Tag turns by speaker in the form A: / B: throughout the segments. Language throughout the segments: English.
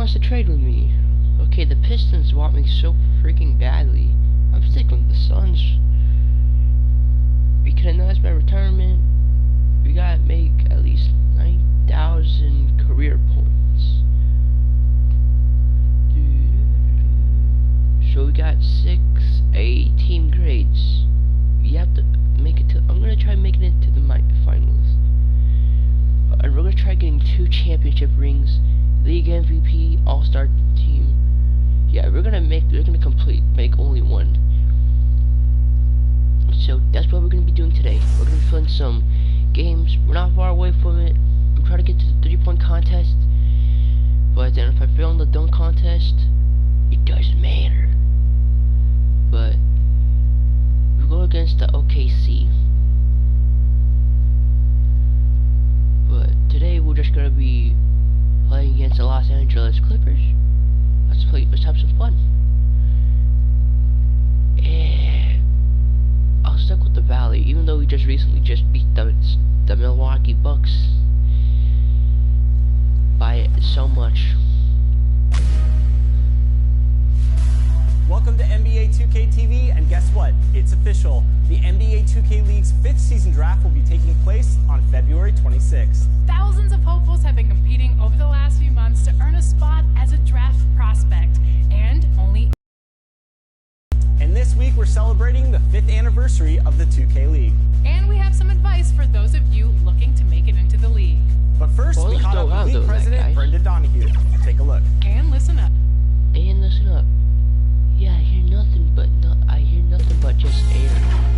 A: wants to trade with me? Okay, the Pistons want me so freaking badly. I'm sticking with the Suns. We can announce my retirement. We gotta make at least 9,000 career points. So we got 6 A-team grades. You have to make it to. I'm gonna try making it to the finals. And we're gonna try getting 2 championship rings, league MVP, all-star team. Yeah, we're gonna make only 1. So that's what we're gonna be doing today. We're gonna be filling some games. We're not far away from it. I'm trying to get to the 3-point contest. But then if I fail in the dunk contest, it doesn't matter. But we go against the OKC. But today we're just gonna be playing against the Los Angeles Clippers. Let's have some fun. And I'll stick with the Valley, even though we just recently beat the Milwaukee Bucks by so much.
B: Welcome to NBA2K22, and guess what? It's official. The NBA 2K League's 5th season draft will be taking place on February 26th.
C: Thousands of hopefuls have been competing over the last few months to earn a spot as a draft prospect, and
B: this week we're celebrating the 5th anniversary of the 2K League.
C: And we have some advice for those of you looking to make it into the league.
B: But first, we caught up with League President Brenda Donahue. Take a look.
C: And listen up.
A: Yeah, I hear nothing but just air.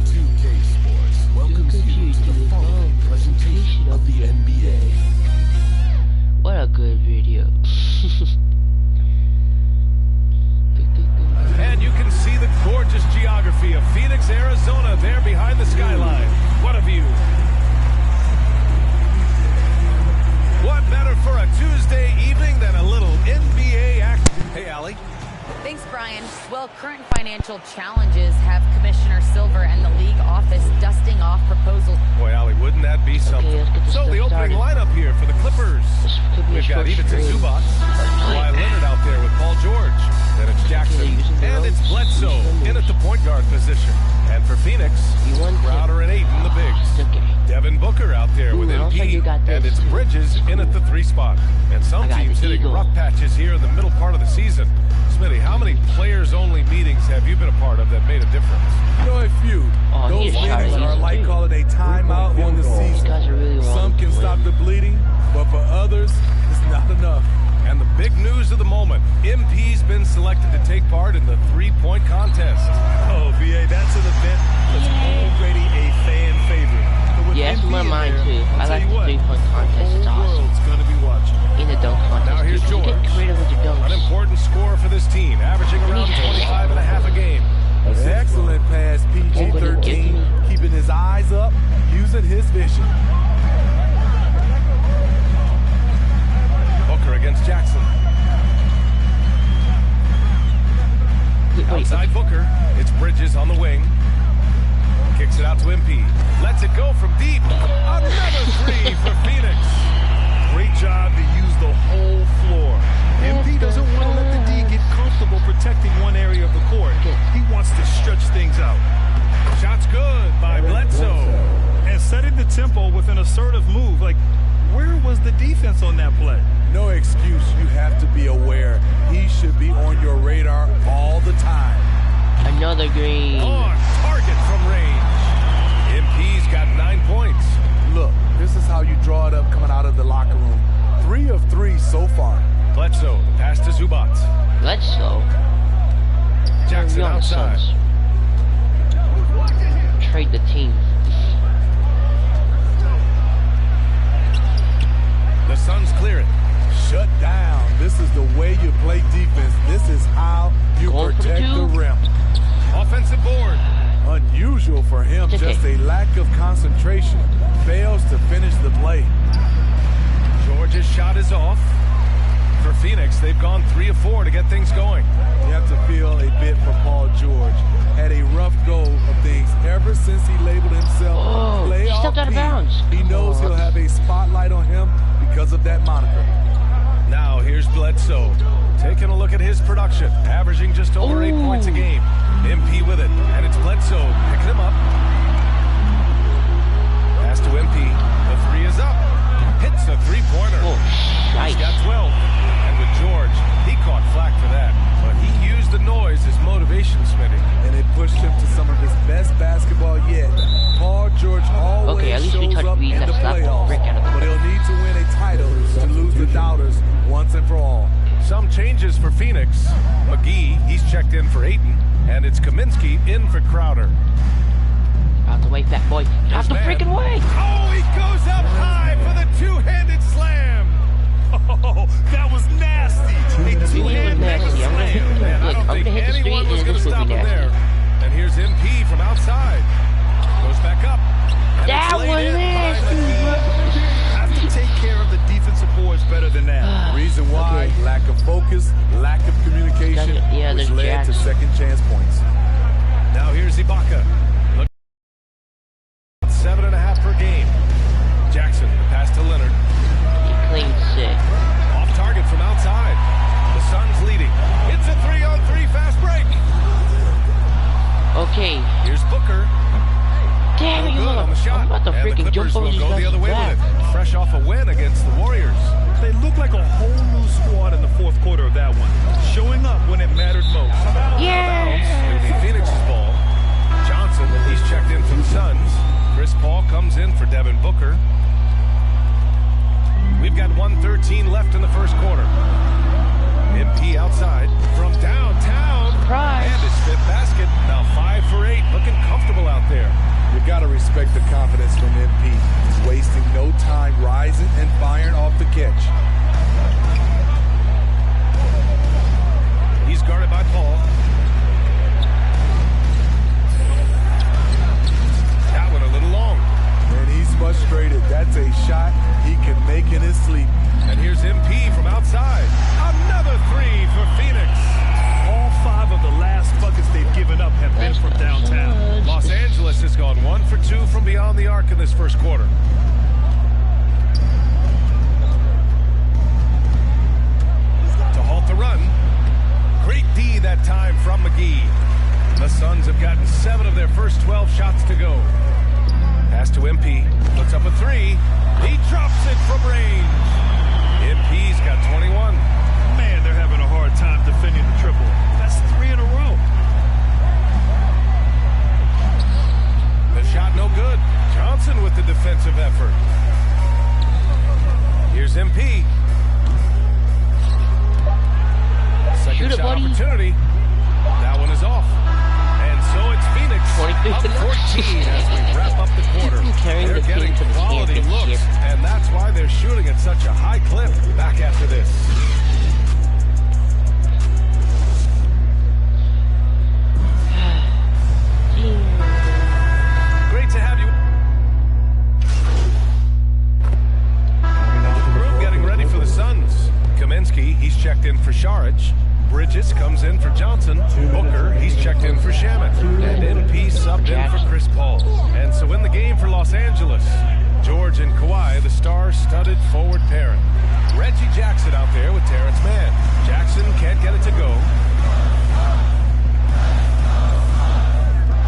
D: 2K Sports welcomes you to the following presentation of the NBA.
A: What a good video.
E: And you can see the gorgeous geography of Phoenix, Arizona there behind the skyline. What a view. What better for a Tuesday evening than a little NBA action? Hey, Allie.
F: Thanks, Brian. Well, current financial challenges have Commissioner Silver and the league office dusting off proposals.
E: Boy, Allie, wouldn't that be something? So the opening lineup here for the Clippers. We've got Zubac, Kawhi Leonard out there with Paul George. Then it's Jackson, and it's Bledsoe in at the point guard position. And for Phoenix, Crowder and Ayton the bigs. Devin Booker out there with MP, and it's Bridges in at the 3 spot. And some teams hitting rough patches here in the middle part of the season. Smitty, how many players-only meetings have you been a part of that made a difference?
G: You know, a few. Those meetings are like calling a timeout on the season. Some can stop the bleeding, but for others, it's not enough.
E: And the big news of the moment, MP's been selected to take part in the 3-point contest.
H: Oh, BA, that's an event that's already a fan favorite.
A: Yeah, that's my mind too. I like the 3-point contest. It's awesome.
H: Gonna be watching.
A: In the dunk contest.
E: Now here's George.
A: Get creative with your dunks.
E: An important score for this team, averaging around 25 and a half a game.
G: Excellent pass, PG-13, keeping his eyes up, using his vision.
E: Booker against Jackson. Outside Booker, it's Bridges on the wing. Kicks it out to MP. Lets it go from deep. Another 3 for Phoenix.
H: Great job to use the whole floor. MP doesn't want to let the D get comfortable protecting one area of the court. He wants to stretch things out.
E: Shot's good by Bledsoe.
H: And setting the tempo with an assertive move. Like, where was the defense on that play?
G: No excuse. You have to be aware. He should be on your radar all the time.
A: Another green.
E: On target from range. MP's got 9 points.
G: Look, this is how you draw it up coming out of the locker room. 3 of 3 so far.
E: Bledsoe, pass to Zubac.
A: Bledsoe.
E: Jackson outside.
A: Trade the team.
E: The Suns clear it.
G: Shut down. This is the way you play defense. This is how you protect the rim.
E: Offensive board.
G: Unusual for him, just a lack of concentration. Fails to finish the play.
E: George's shot is off. For Phoenix, they've gone 3 of 4 to get things going.
G: You have to feel a bit for Paul George. Had a rough go of things ever since he labeled himself playoff. He knows he'll have a spotlight on him because of that moniker.
E: Now here's Bledsoe. Taking a look at his production, averaging just over 8 points a game. MP with it, and it's Bledsoe picking him up. Pass to MP. The three is up. Hits a three-pointer. He's got 12. And with George, he caught flack for that. But he used the noise as motivation, Smitty.
G: And it pushed him to some of his best basketball yet. Paul George always shows up in the playoffs, but he'll need to win a title to lose the doubters once and for all.
E: Some changes for Phoenix. McGee, he's checked in for Ayton. And it's Kaminsky in for Crowder.
A: Out the way, fat boy. Out the freaking way.
E: Oh, he goes up high for the two-handed slam.
H: Oh, that was nasty.
E: A two-handed slam. Man, I don't think anyone was going to stop him there. And here's MP from outside. Goes back up.
A: That was nasty.
H: Have to take care of the defensive boards better than that.
G: Reason why, lack of focus, lack of communication, which led to second chance points.
E: Now here's Ibaka. 7.5 per game. Jackson, the pass to Leonard.
A: He claimed sick.
E: Off target from outside. The Suns leading. It's a 3-on-3 fast break.
A: Okay.
E: Here's Booker.
A: Damn it, you
E: on the shot.
A: I'm about to freaking jump over these
E: guys. The other way with it. Fresh off a win against the Warriors.
H: They look like a whole new squad in the fourth quarter of that one. Showing up when it mattered most.
A: Yeah.
E: It'll be Phoenix's ball. Johnson, he's checked in for the Suns. Chris Paul comes in for Devin Booker. We've got 1:13 left in the first quarter. MP outside from downtown. And his fifth basket. Now 5 for 8. Looking comfortable out there.
G: You got to respect the confidence from MP. He's wasting no time rising and firing off the catch.
E: He's guarded by Paul. That one a little long.
G: And he's frustrated. That's a shot he can make in his sleep.
E: And here's MP from outside. Another three for Phoenix.
H: All 5 of the last buckets they've given up have been from downtown.
E: Los Angeles has gone 1 for 2 from beyond the arc in this first quarter. To halt the run. Great D that time from McGee. The Suns have gotten 7 of their first 12 shots to go. Pass to MP. Puts up a 3. He drops it from range. MP's got 21.
H: Man, they're having a hard time defending the triple. That's 3 in a row.
E: The shot no good. Johnson with the defensive effort. Here's MP. Second shot opportunity. That one is off. And so it's Phoenix up 14 as we wrap up the quarter. They're getting quality looks, and that's why they're shooting at such a high clip. Back after this. Great to have you. The room getting ready for the Suns. Kaminsky, he's checked in for Saric. Bridges comes in for Johnson. Booker, he's checked in for Shamet. And MP subbed in for Chris Paul. And so in the game for Los Angeles, George and Kawhi, the star-studded forward pairing. Reggie Jackson out there with Terrence Mann. Jackson can't get it to go.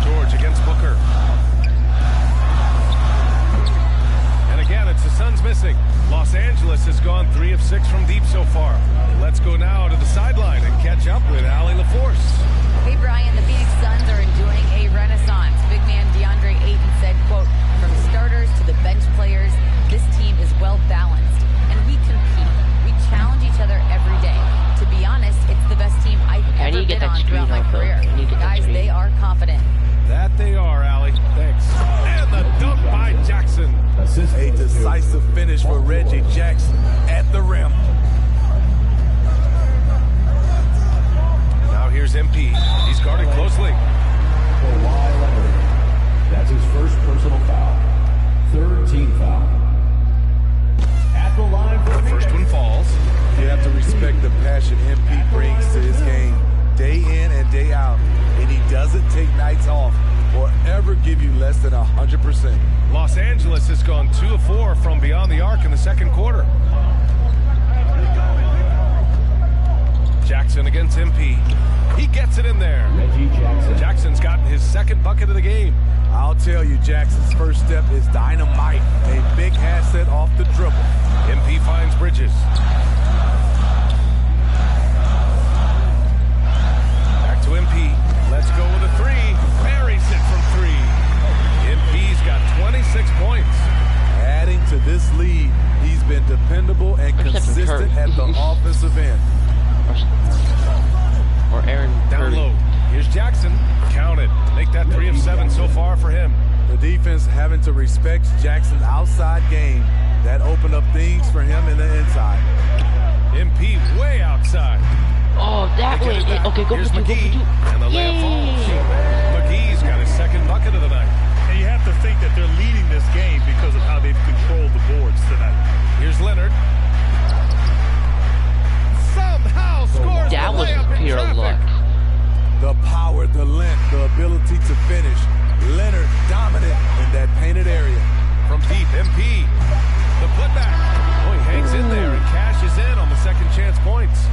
E: George against Booker. And again, it's the Suns missing. Los Angeles has gone 3 of 6 from deep so far. Let's go now to the sideline and catch up with Allie LaForce.
F: Hey, Brian, the Phoenix Suns are enjoying a renaissance. Big man DeAndre Ayton said, quote, from starters to the bench players, this team is well balanced, and we compete. We challenge each other every day. To be honest, it's the best team I've ever been on throughout my career. Guys, they are confident.
E: That they are, Allie. Thanks. And the dunk by Jackson.
G: A decisive finish for Reggie Jackson at the rim.
E: Now here's MP. He's guarded closely.
I: Kawhi Leonard. That's his first personal foul. 3rd team foul. At the line for
E: the first one falls.
G: You have to respect the passion MP brings to his game day in and day out. And he doesn't take nights off or ever give you less than 100%.
E: Los Angeles has gone 2 of 4 from beyond the arc in the second quarter. against MP. He gets it in there. Jackson's gotten his second bucket of the game.
G: I'll tell you, Jackson's first step is dynamite. A big asset off the dribble.
E: MP finds Bridges. Back to MP. Let's go with a three. Buries it from three. MP's got 26 points.
G: Adding to this lead, he's been dependable and consistent at the offensive end.
A: Or Aaron
E: down low. Here's Jackson. Count it. Make that 3 of 7 so far for him.
G: The defense having to respect Jackson's outside game. That opened up things for him in the inside.
E: MP way outside.
A: Oh, that way. Okay, go
E: Here's
A: for two.
E: McGee. And the layup falls. McGee's got his second bucket of the night.
H: And you have to think that they're leading this game because of how they've controlled the boards tonight.
E: Here's Leonard. Somehow scores
A: that
E: the
A: was
E: layup in
A: pure
E: traffic.
A: luck.
G: The power, the length, the ability to finish. Leonard dominant in that painted area.
E: From deep, MP. The putback. Oh, he hangs in there and cashes in on the second chance points.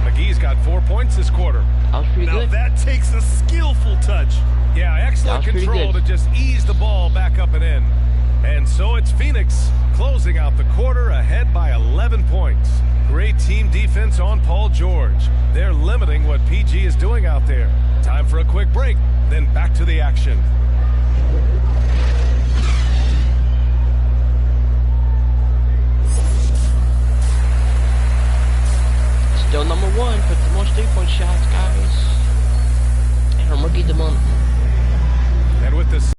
E: McGee's got 4 points this quarter.
A: That was pretty good.
H: Now that takes a skillful touch.
E: Yeah, excellent control to just ease the ball back up and in. And so it's Phoenix closing out the quarter ahead by 11 points. Great team defense on Paul George. They're limiting what PG is doing out there. Time for a quick break, then back to the action.
A: Still number one for the most three-point shots, guys. And I'm rookie of the month.
E: And with this,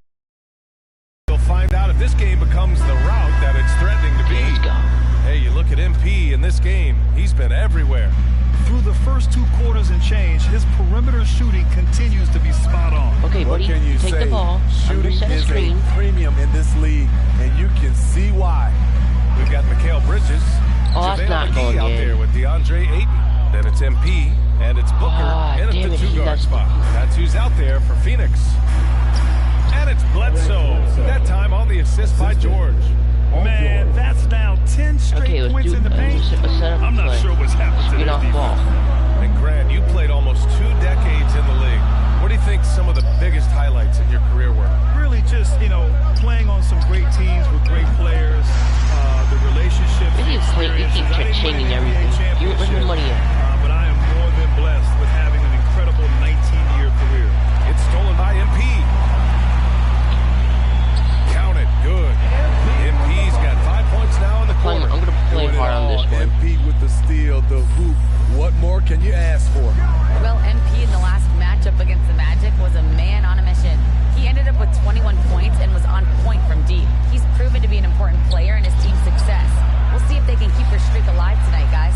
E: you'll find out if this game becomes the route that it's threatening to be.
A: Let's go.
E: Hey, you look at MP in this game, he's been everywhere.
H: Through the first 2 quarters and change, his perimeter shooting continues to be spot on.
A: Okay,
G: what
A: buddy,
G: can you
A: take
G: say?
A: the ball.
G: Shooting is
A: screen.
G: a premium in this league, and you can see why.
E: We've got Mikal Bridges.
A: Oh, that's
E: JaVale
A: not
E: McGee
A: going
E: out
A: in.
E: there with DeAndre Ayton. Then it's MP, and it's Booker in at
A: damn
E: the
A: it, he
E: 2-guard
A: does-
E: spot. That's who's out there for Phoenix. And it's Bledsoe. That time on the assist by George.
H: Man, that's now 10 straight
A: Okay, let's
H: points
A: do
H: in the paint.
A: let's set up
H: I'm not
A: play.
H: sure what's happened to
A: Get
H: their
A: off
H: defense.
A: ball.
E: And Grant, you played almost 2 decades in the league. What do you think some of the biggest highlights in your career were?
H: Really just, playing on some great teams with great players, the relationships, the
A: You
H: experiences.
A: keep
H: I didn't win
A: changing
H: an
A: everything.
H: NBA
A: You where's your money at?
H: but I am more than blessed with having an incredible 19-year career.
E: It's stolen by MP. Count it. Good. MP's got 5 points now in the quarter.
A: I'm going to play hard on this one.
G: MP with the steal, the hoop. What more can you ask for?
F: Well, MP in the last matchup against the Magic was a man on a mission. He ended up with 21 points and was on point from deep. He's proven to be an important player in his team's success. We'll see if they can keep their streak alive tonight, guys.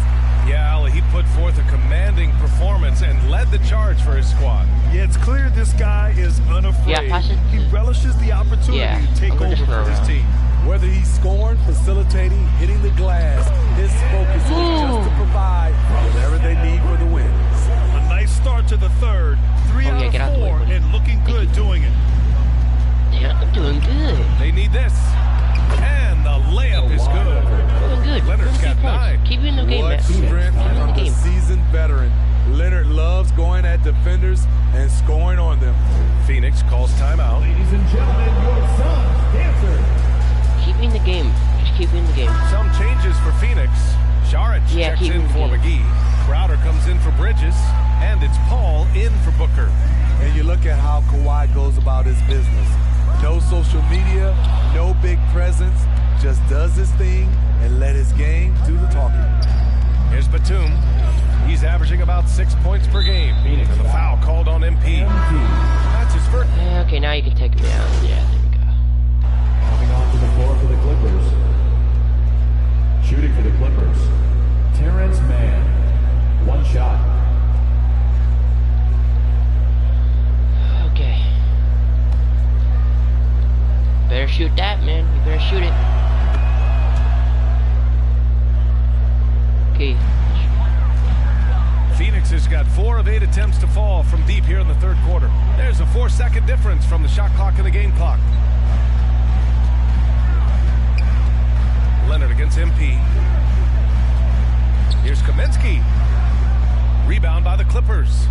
E: Yeah, Ali, he put forth a commanding performance and led the charge for his squad.
H: Yeah, it's clear this guy is unafraid.
A: Yeah, pass it.
H: He relishes the opportunity to take over for his team.
G: Whether he's scoring, facilitating, hitting the glass, his focus is just to provide whatever they need for the win.
H: A nice start to the third. 3 out
A: get out
H: of
A: the way,
H: 4,
A: buddy.
H: and looking good doing it.
A: Yeah, I'm doing good.
E: They need this. And the layup is good.
A: Doing good.
E: Leonard's got 9.
A: Keep in the game,
G: What
A: man.
G: strength
A: Keep in
G: from
A: the
G: the
A: game.
G: seasoned veteran. Leonard loves going at defenders and scoring on them.
E: Phoenix calls timeout.
I: Ladies and gentlemen, your son's dancer.
A: Keep in the game. Just keep in the game.
E: Some changes for Phoenix. Saric
A: Yeah,
E: checks
A: keep
E: in
A: him
E: for
A: in.
E: McGee. Crowder comes in for Bridges. And it's Paul in for Booker.
G: And you look at how Kawhi goes about his business. No social media, no big presence, just does his thing and let his game do the talking.
E: Here's Batum. He's averaging about 6 points per game. And the foul called on MP. That's his first.
A: Yeah, okay, now you can take me out. Yeah, there we go.
I: Coming onto the floor for the Clippers. Shooting for the Clippers. Terrence Mann. 1 shot.
A: Okay. Better shoot that, man. You better shoot it. Okay.
E: Phoenix has got 4 of 8 attempts to fall from deep here in the third quarter. There's a 4-second difference from the shot clock and the game clock. Leonard against MP. Here's Kaminsky. Rebound by the Clippers.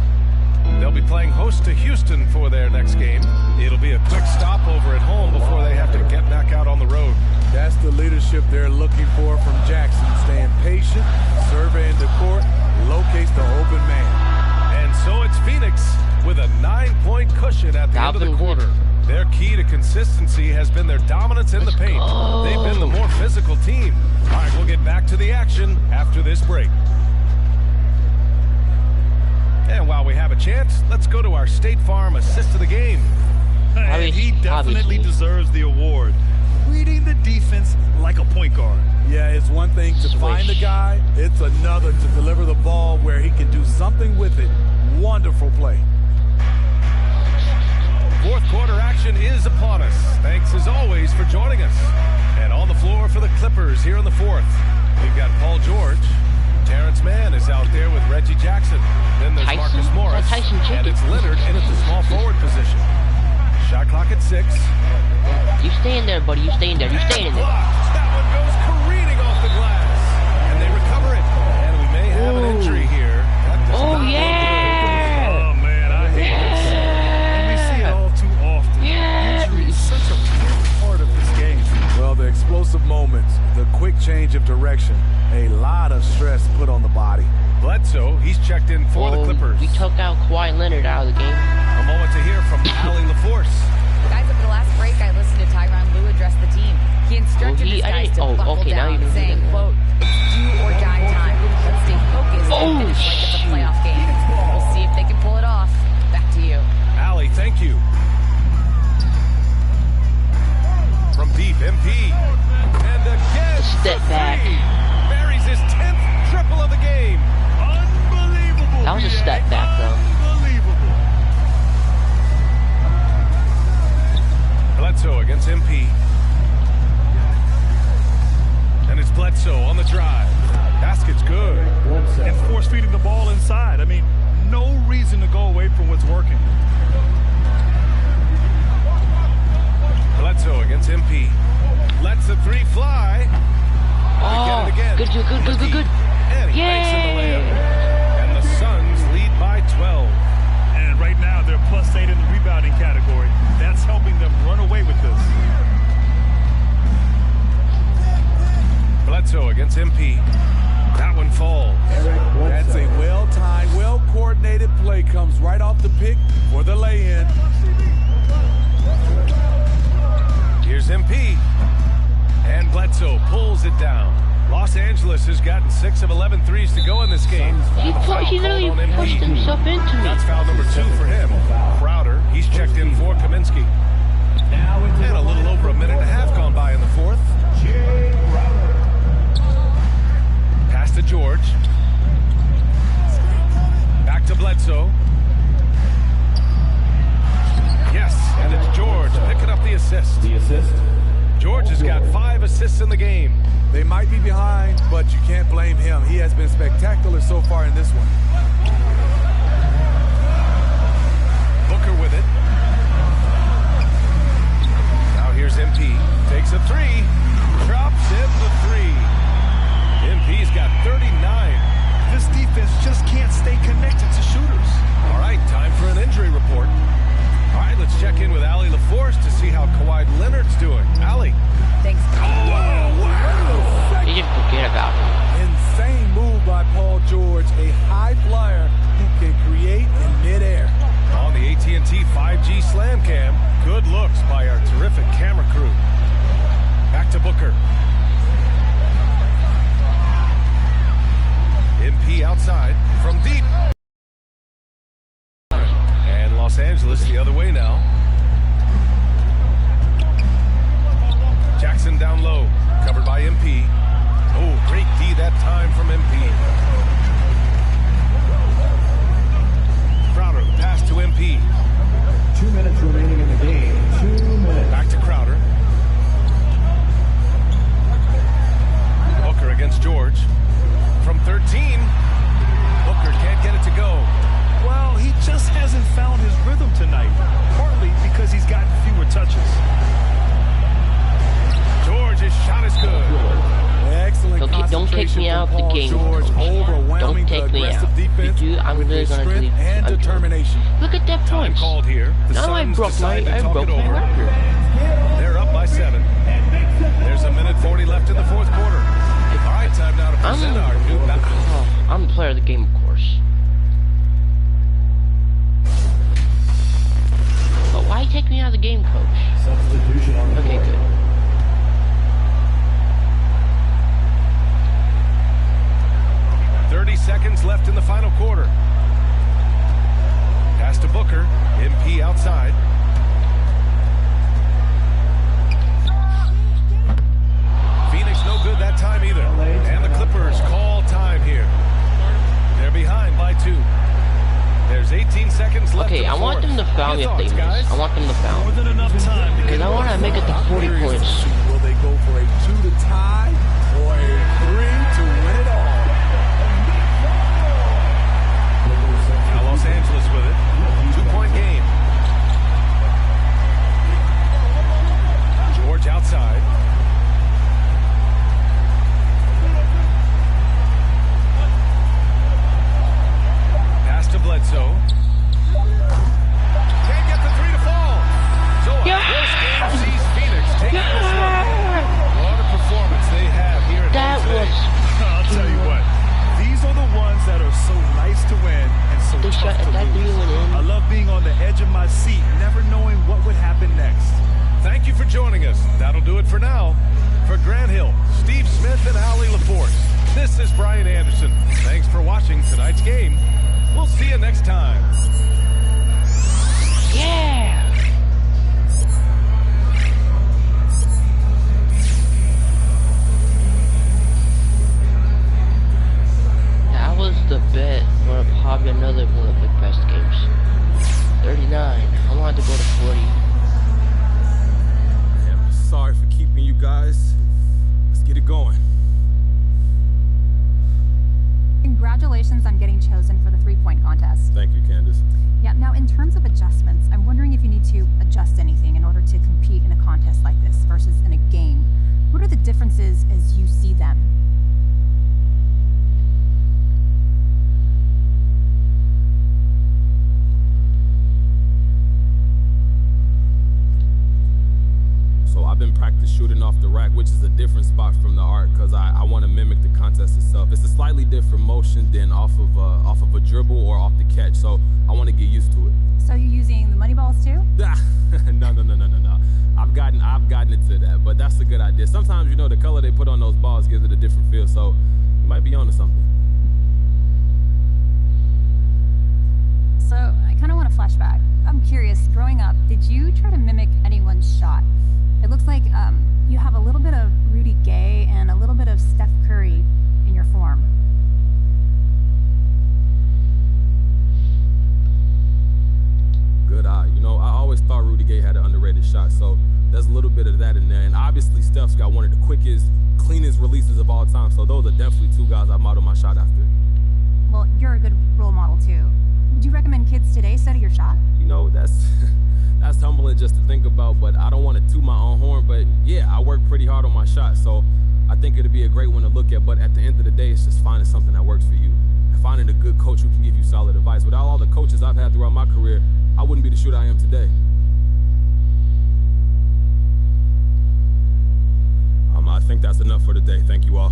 E: They'll be playing host to Houston for their next game. It'll be a quick stopover at home before they have to get back out on the road.
G: That's the leadership they're looking for from Jackson. Staying patient, surveying the court, locates the open man.
E: And so it's Phoenix with a 9-point cushion at the end of the quarter. Their key to consistency has been their dominance in the paint. They've been the more physical team. All right, we'll get back to the action after this break. And while we have a chance, let's go to our State Farm assist of the game.
H: And he definitely deserves the award. Reading the defense like a point guard.
G: Yeah, it's one thing to find the guy. It's another to deliver the ball where he can do something with it. Wonderful play.
E: Fourth quarter action is upon us. Thanks as always for joining us. And on the floor for the Clippers here in the fourth, we've got Paul George. Terrence Mann is out there with Reggie Jackson. Then there's Marcus Morris. And it's Leonard in at the small forward position. Shot clock at 6.
A: You stay in there, buddy. You stay in there. You stay in there.
E: That one goes careening off the glass. And they recover it. And we may have an injury here.
A: Oh, yeah.
H: Oh, man, I hate this. And we see it all too often. Injury is such a big part of this game.
G: Well, the explosive moments, the quick change of direction, a lot of stress put on the body.
E: Bledsoe, he's checked in for the Clippers.
A: We took out Kawhi Leonard out of the game.
E: A moment to hear from Ali LaForce.
F: Guys, over the last break, I listened to Tyronn Lue address the team. He instructed his guys to buckle down, saying, quote, it's do or die time. Let's stay focused and finish like it's a playoff game. We'll see if they can pull it off. Back to you.
E: Ali, thank you. From deep, MP. And again,
A: step back.
E: Buries his 10th triple of the game.
H: Unbelievable.
A: That was a step back, though.
H: Unbelievable.
E: Bledsoe against MP. And it's Bledsoe on the drive. Basket's good.
H: And force feeding the ball inside. I mean, no reason to go away from what's working.
E: Bledsoe against MP. Lets the three fly.
A: Oh,
E: get it again.
A: Good.
E: And he makes in the layup. And the Suns lead by 12.
H: And right now, they're +8 in the rebounding category. That's helping them run away with this.
E: Bledsoe against MP. That one falls.
G: That's a well-timed, well-coordinated play. Comes right off the pick for the lay-in.
E: Here's MP. And Bledsoe pulls it down. Los Angeles has gotten 6 of 11 threes to go in this game.
A: He literally pushed himself into me.
E: That's foul number 2 for him. Crowder, he's checked in for Kaminsky. And a little over a minute and a half gone by in the fourth. Pass to George. Back to Bledsoe. Yes, and it's George picking up the assist. George has got 5 assists in the game.
G: They might be behind, but you can't blame him. He has been spectacular so far in this one.
E: Booker with it. Now here's MP. Takes a 3. Drops in the 3. MP's got 39.
H: This defense just can't stay connected to shooters.
E: All right, time for an injury report. All right, let's check in with Ali LaForce to see how Kawhi Leonard's doing. Ali.
F: Thanks.
A: You just forget about him.
G: Insane move by Paul George, a high flyer who can create in midair.
E: On the AT&T 5G Slam Cam, good looks by our terrific camera crew. Back to Booker. MP outside from deep. And Los Angeles the other way now. Jackson down low, covered by MP. Oh, great D that time from MP. Crowder, the pass to MP.
I: 2 minutes remaining in the game. 2 minutes.
E: Back to Crowder. Booker against George. From 13, Booker can't get it to go.
H: Well, he just hasn't found his rhythm tonight, partly because he's gotten fewer touches.
E: George's shot is good.
G: Excellent
A: Don't take me out of the game.
G: George, overwhelming
A: Don't take me out.
G: defense.
A: You do, I'm really gonna
G: strength
A: leave.
G: and determination.
A: Look at that
E: Time
A: point.
E: called here. The
A: Now I
E: Suns
A: broke
E: decide
A: my
E: to talk it over.
A: record.
E: They're up by 7. There's a minute 40 left in the fourth quarter. All right, time now to present our new battle.
A: I'm the player of the game, of course. But why take me out of the game, coach?
I: Substitution on the
A: Okay,
I: court.
A: good.
E: Seconds left in the final quarter. Pass to Booker. MP outside. Phoenix no good that time either. And the Clippers call time here. They're behind by 2. There's 18 seconds left.
A: Okay, I want them to foul me if they miss. I want them to foul.
H: More than enough time.
A: Because I want to make it to 40 points.
G: Will they go for a 2 to tie or a 3 to win it all?
E: Now Los Angeles with it. 2-point game. George outside. Pass to Bledsoe. Can't get the 3 to fall. So a close game sees Phoenix taking this one. What a performance they have here at
A: That was...
H: I'll tell you what. These are the ones that are so nice to win and so
A: They
H: tough
A: shot
H: to
A: that
H: lose.
A: went in.
H: I love being on the edge of my seat, never knowing what would happen next.
E: Thank you for joining us. That'll do it for now. For Grant Hill, Steve Smith, and Allie Laporte, this is Brian Anderson. Thanks for watching tonight's game. We'll see you next time.
A: Yeah! That was the bet. I'm gonna pop another one of the best games. 39. I wanted to go to 40.
J: I'm sorry for keeping you guys. Let's get it going.
K: Congratulations on getting chosen for the three-point contest.
J: Thank you, Candace.
K: Yeah, now in terms of adjustments, I'm wondering if you need to adjust anything in order to compete in a contest like this versus in a game. What are the differences as you see them?
J: So I've been practice shooting off the rack, which is a different spot from the arc because I want to mimic the contest itself. It's a slightly different motion than off of a dribble or off the catch, so I want to get used to it.
K: So you're using the money balls too?
J: No. I've gotten it to that, but that's a good idea. Sometimes, you know, the color they put on those balls gives it a different feel, so you might be onto something.
K: So I kind of want to flashback. I'm curious, growing up, did you try to mimic anyone's shot? It looks like you have a little bit of Rudy Gay and a little bit of Steph Curry in your form.
J: Good eye. You know, I always thought Rudy Gay had an underrated shot, so there's a little bit of that in there. And obviously, Steph's got one of the quickest, cleanest releases of all time, so those are definitely two guys I model my shot after.
K: Well, you're a good role model, too. Would you recommend kids today study your shot?
J: You know, that's humbling just to think about, but I don't want to toot my own horn, but yeah, I work pretty hard on my shot, so I think it'd be a great one to look at, but at the end of the day, it's just finding something that works for you. Finding a good coach who can give you solid advice. Without all the coaches I've had throughout my career, I wouldn't be the shooter I am today. I think that's enough for today. Thank you all.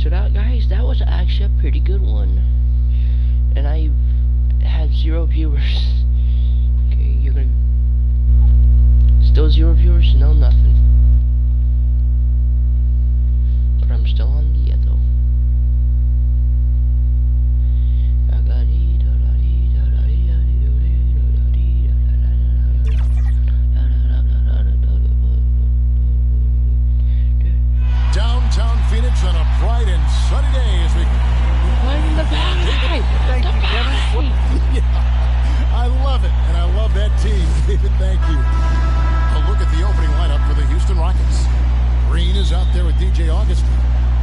A: So that, guys, that was actually a pretty good one, and I had 0 viewers. Okay, you're gonna still 0 viewers, no nothing. But I'm still on the though.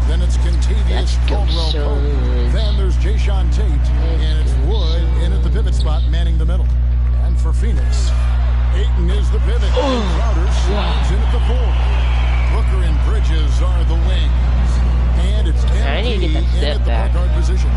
L: Then it's Contavious Caldwell Pope. Then there's Jayshawn Tate. And it's Wood in at the pivot spot, manning the middle. And for Phoenix, Ayton is the pivot. Crowder slides in at the 4. Booker and Bridges are the wings. And it's MP in at the point guard position.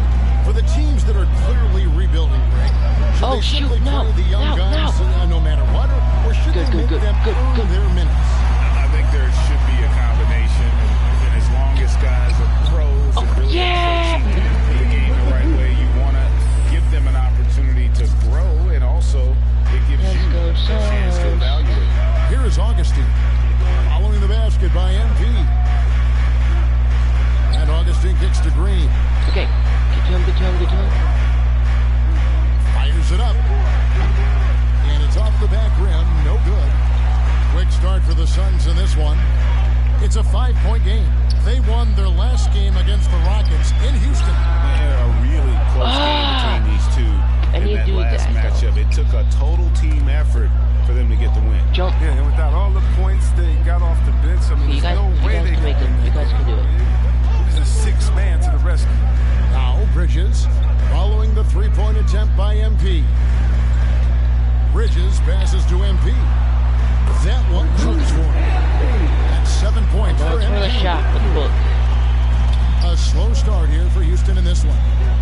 L: For the teams that are clearly rebuilding, Greg, should they simply play the young guys no matter what, or should they make them earn their minutes?
H: I think there should be a combination, and as long as guys are pros and really approaching the game the right way, you want to give them an opportunity to grow, and also it gives you a chance to evaluate.
L: Here is Augustine, following the basket by MP. And Augustine kicks to Green.
A: Okay. Good time.
L: Fires it up. And it's off the back rim. No good. Quick start for the Suns in this one. It's a 5-point game. They won their last game against the Rockets in Houston.
H: A really close game between these two. In that last matchup, it took a total team effort for them to get the win.
A: Jump.
H: Yeah, and without all the points they got off the bench, I mean, there's no way they can make it.
A: You guys can do it.
H: It was a 6-man to the rescue.
L: Now Bridges, following the 3-point attempt by MP. Bridges passes to MP. That one cooks for him. That's 7 points for MP. A slow start here for Houston in this one.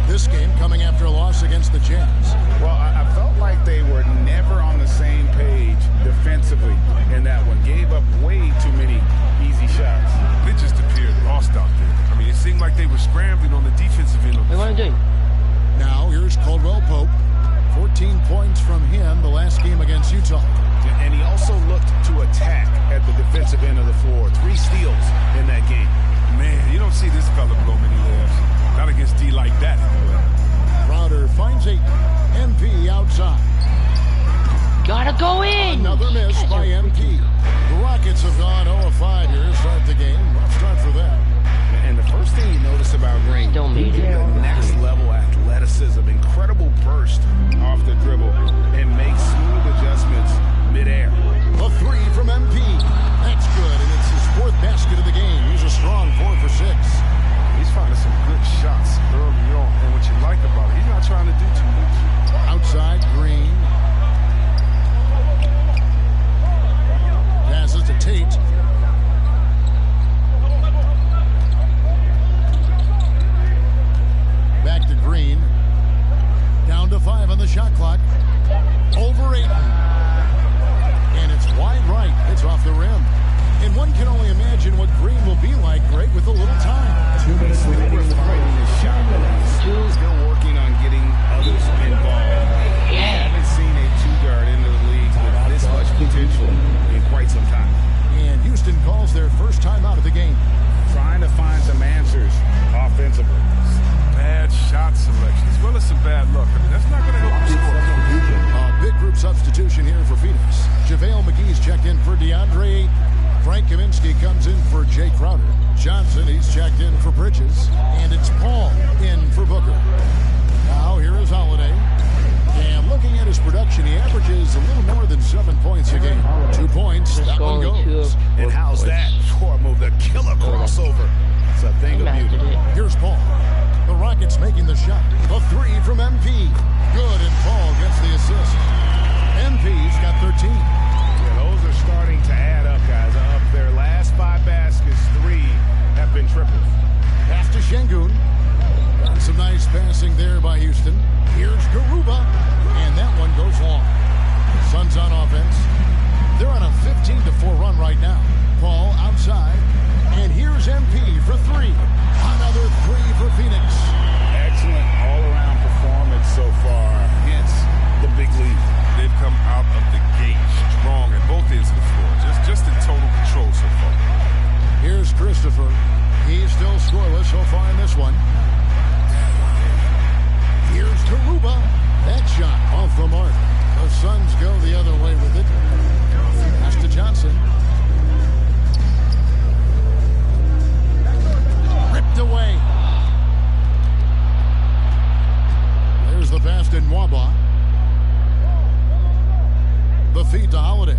L: This game coming after a loss against the Jazz.
H: Well, I felt like they were never on the same page defensively in that one. Gave up way too many easy shots.
M: They just appeared lost out there. I mean, it seemed like they were scrambling on the defensive end.
A: What am I doing?
L: Now here's Caldwell Pope. 14 points from him the last game against Utah.
H: And he also looked to attack at the defensive end of the floor. 3 steals in that game.
M: Man, you don't see this fella blow many layups. Not against D like that.
L: Crowder finds Ayton. MP outside.
A: Gotta go in.
L: Another miss by MP. The Rockets have gone 0-5 here to start the game. Rough start for them.
H: And the first thing you notice about Green, next level athleticism, incredible burst off the dribble, and makes smooth adjustments midair.
L: A 3 from MP. That's good, and it's his 4th basket of the game. He's a strong 4 for 6.
M: He's finding some good shots early on, and what you like about it, he's not trying to do too much.
L: Outside, Green. Passes to Tate. Back to Green. Down to 5 on the shot clock. Over 8. And it's wide right. It's off the rim. And one can only imagine what Green will be like, Greg, with a little time.
H: 2 minutes remaining in the fighting his shot. Still working on getting others involved.
A: Yeah.
H: Haven't seen a 2-guard into the league with this much potential in quite some time.
L: And Houston calls their first time out of the game.
H: Trying to find some answers offensively.
M: Bad shot selection, as well as some bad luck. I mean, that's not going to help the score.
L: Big group substitution here for Phoenix. JaVale McGee's checked in for DeAndre. Frank Kaminsky comes in for Jay Crowder. Johnson, he's checked in for Bridges. And it's Paul in for Booker. Now here is Holiday. And looking at his production, he averages a little more than 7 points a game. 2 points, that one goes.
H: And how's that for a move? The killer crossover. It's a thing of beauty.
L: Here's Paul. The Rockets making the shot. A 3 from MP. Good, and Paul gets the assist. MP's got 13.
H: Yeah, those are starting to add up, guys. Of their last 5 baskets, 3 have been triples.
L: Pass to Şengün. Got some nice passing there by Houston. Here's Garuba, and that one goes long. Suns on offense. They're on a 15-4 run right now. Paul outside, and here's MP for 3. Another 3 for Phoenix.
H: Excellent all-around performance so far against the big league.
M: They've come out of the gate strong at both ends of the floor, just in total control so far.
L: Here's Christopher. He's still scoreless so far in this one. Here's Garuba. That shot off the mark. The Suns go the other way with it. Pass to Johnson. Ripped away. There's the pass to Nwaba. The feed to Holiday.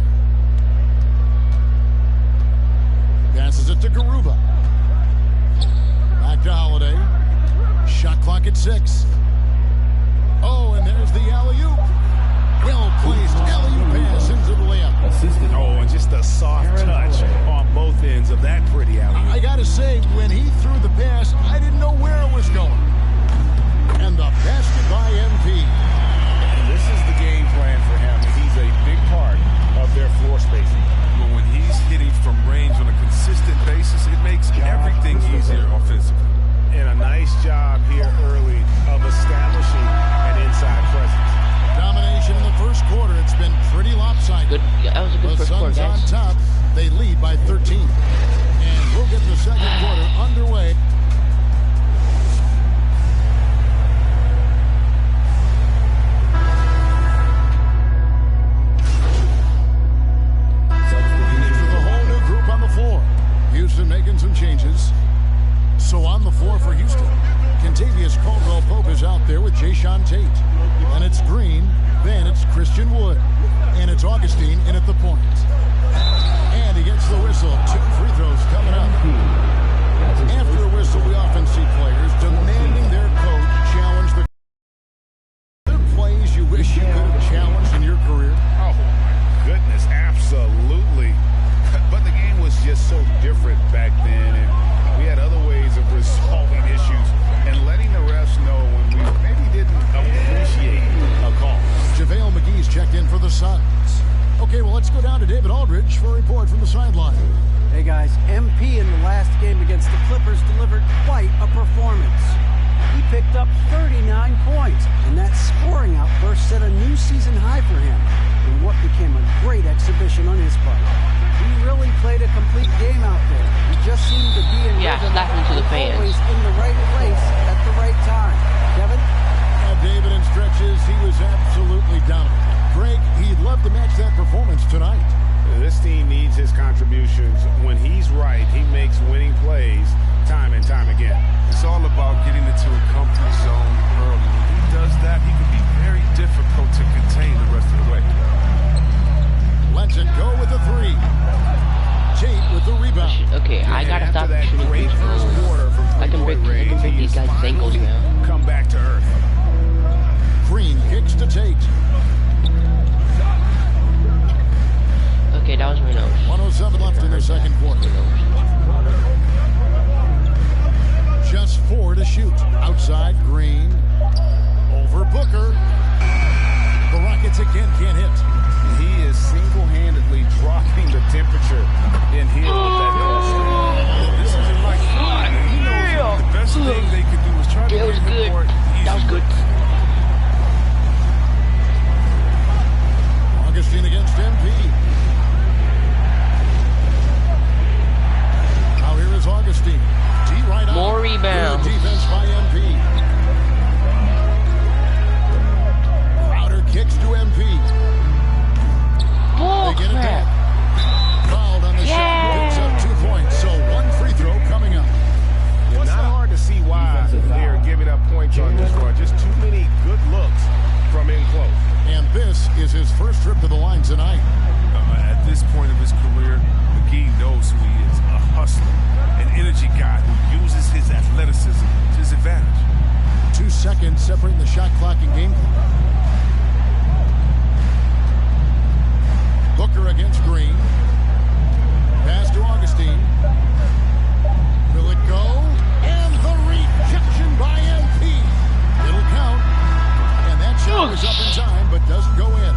L: Passes it to Garuba. 6. Oh, and there's the alley-oop. Well-placed alley-oop pass into the layup.
H: Oh, and just a soft touch on both ends of that pretty alley-oop.
L: I got to say, when he threw the pass, I didn't know where it was going. And the basket by MP.
H: And this is the game plan for him. He's a big part of their floor spacing.
M: Well, when he's hitting from range on a consistent basis, it makes everything easier offensively.
H: And a nice job here early of establishing an inside presence.
L: Domination in the first quarter. It's been pretty lopsided.
A: Good. That was a good first quarter,
L: Suns
A: guys.
L: on top. They lead by 13. And we'll get the second quarter underway. The whole new group on the floor. Houston making some changes. So on the floor for Houston, Kentavious Caldwell-Pope is out there with Jayshawn Tate. Then it's Green, then it's Christian Wood, and it's Augustine in at the point. And he gets the whistle. 2 free throws coming up. After a whistle, we often see players demanding their coach challenge the plays you wish you could have challenged in your career.
H: Oh, my goodness, absolutely. But the game was just so different back then, and we had other ways of resolving issues and letting the refs know when we maybe didn't appreciate a call.
L: JaVale McGee's checked in for the Suns. Okay, well, let's go down to David Aldridge for a report from the sideline.
N: Hey, guys, MP in the last game against the Clippers delivered quite a performance. He picked up 39 points, and that scoring outburst set a new season high for him in what became a great exhibition on his part. He really played a complete game out there. He just seemed to be in rhythm, always in the right place at the right time. Kevin?
L: David in stretches, he was absolutely dominant. Greg, he'd love to match that performance tonight.
H: This team needs his contributions. When he's right, he makes winning plays time and time again.
M: It's all about getting into a comfort zone early. When he does that, he can be very difficult to contain the rest of the way.
L: Let's it go with the 3. Tate with the rebound.
A: Okay, I gotta stop shooting free throws. I can break these guys' ankles now.
H: Come back to earth.
L: Green kicks to Tate.
A: Okay, that was my nose.
L: 107 left in the second quarter. Just 4 to shoot. Outside, Green. Over Booker. The Rockets again can't hit.
H: He is single-handedly dropping the temperature in here with that nose.
M: This isn't like fun. He knows the best thing they could do is try to get the court easy.
A: That was good.
L: Augustine against MP. Now here is Augustine. D right on.
A: More rebounds.
L: Good defense by MP. Crowder kicks to MP.
A: Oh,
L: they get it
A: crap.
L: back. Fouled on the shot. Picks up 2 points. So 1 free throw coming up.
H: It's not hard to see why they are giving up points on this run. Just too many good looks from in close.
L: And this is his first trip to the line tonight.
M: At this point of his career, McGee knows who he is, a hustler, an energy guy who uses his athleticism to his advantage.
L: 2 seconds separating the shot clock and game clock. Booker against Green. Pass to Augustine. Will it go? And the rejection by MP. It'll count. And that shot was up in time, but doesn't go in.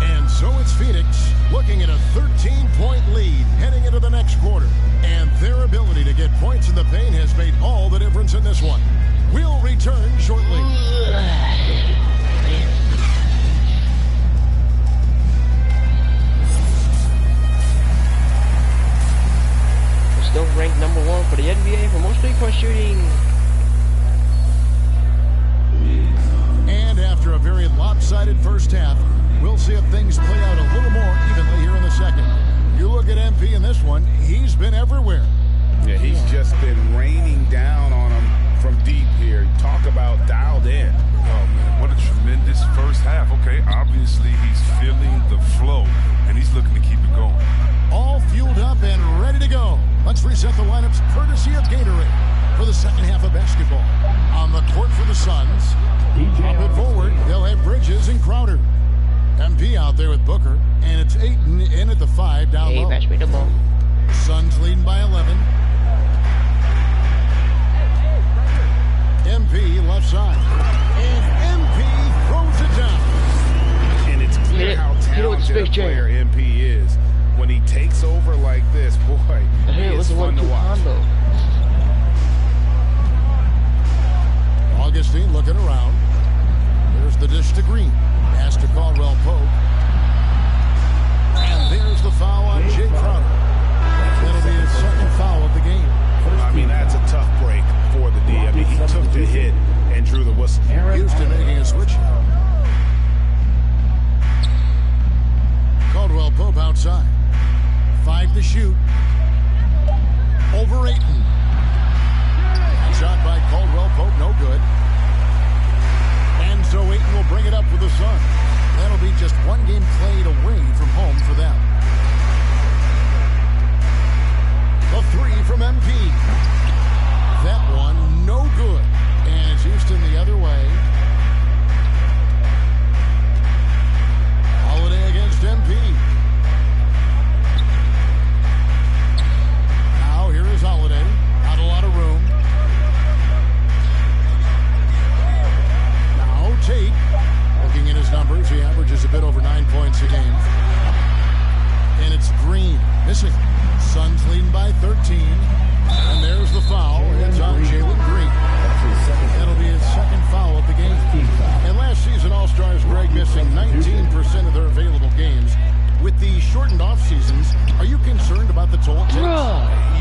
L: And so it's Phoenix looking at a 13-point lead heading into the next quarter. And their ability to get points in the paint has made all the difference in this one. We'll return shortly.
A: We're still ranked #1 for the NBA for most three-point shooting.
L: And after a very lopsided first half, we'll see if things play out a little more evenly here in the second. You look at MP in this one, he's been everywhere.
H: Yeah, he's just been raining down on him from deep here. Talk about dialed in.
M: Oh, man, what a tremendous first half. Okay, obviously he's feeling the flow, and he's looking to keep it going.
L: All fueled up and ready to go. Let's reset the lineups courtesy of Gatorade for the second half of basketball. On the court for the Suns. Pop it forward. They'll have Bridges and Crowder. MP out there with Booker. And it's Ayton in at the 5 down low.
A: Pass me the ball.
L: Suns leading by 11. MP left side. And MP throws it down.
H: And it's clear how talented a player MP is. When he takes over like this, boy, he is fun to watch.
L: Augustine looking around. There's the dish to Green. Pass to Caldwell Pope. And there's the foul on Jay Crowder. That'll be his second foul of the game.
H: I mean, that's a tough break for the D. I mean, he took the hit and drew the whistle.
L: Houston making a switch. Caldwell Pope outside. 5 to shoot. Over Ayton. Shot by Caldwell Pope, no good. And so Ayton will bring it up for the Suns. That'll be just one game played away from home for them. The 3 from MP. That one, no good. And it's Houston the other way. Holiday against MP. Now here is Holiday. Not a lot of room. Now Tate. Looking at his numbers, he averages a bit over 9 points a game. And it's Green. Missing. Suns leading by 13. And there's the foul. It's on Jalen Green. That'll be his second foul of the game. And last season, All-Stars Greg missing 19% of their available games. With the shortened off-seasons, are you concerned about the toll it takes?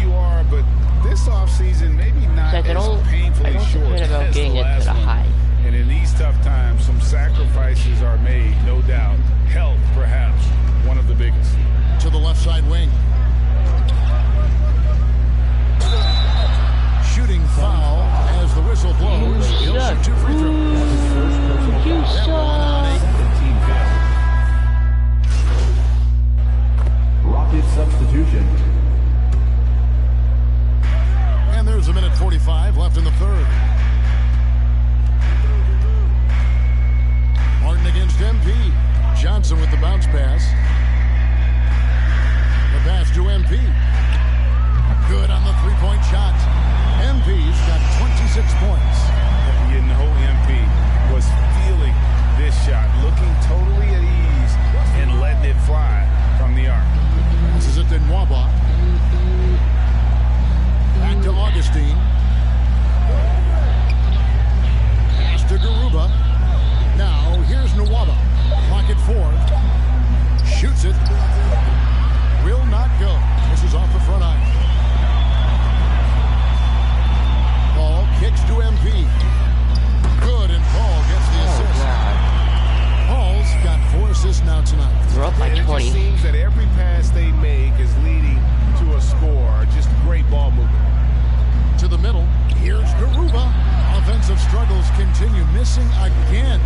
H: You are, but this off-season maybe not as painfully short as the last one. And in these tough times, some sacrifices are made, no doubt. Health, perhaps, one of the biggest.
L: To the left side wing. Shooting foul as the whistle blows. He'll shoot 2 free throws. That one on
I: Rocket substitution.
L: And there's a minute 45 left in the third. Harden against MP. Johnson with the bounce pass. The pass to MP. Good on the three-point shot. MP's got 26 points.
H: You know MP was feeling this shot, looking totally at ease and letting it fly from the arc.
L: This is it to Nwaba. Back to Augustine. Pass to Garuba. Now, here's Nwaba. Clock at 4. Shoots it. Will not go. This is off the front iron. Paul kicks to MP. Good, and Paul gets the assist. Paul's got 4 assists now tonight.
A: We're up by 20.
H: It just seems that every pass they make is leading to a score. Just great ball movement.
L: To the middle. Here's Garuba. Offensive struggles continue. Missing again.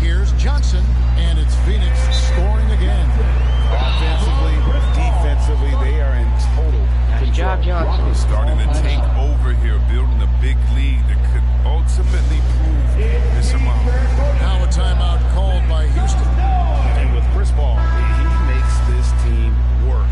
L: Here's Johnson, and it's Phoenix scoring again.
H: Offensively, defensively, they are in total control.
A: Good job, Johnson.
M: Starting to take over here, building a big lead that could ultimately prove this amount.
L: Now a timeout called by Houston.
H: And with Chris Paul, he makes this team work.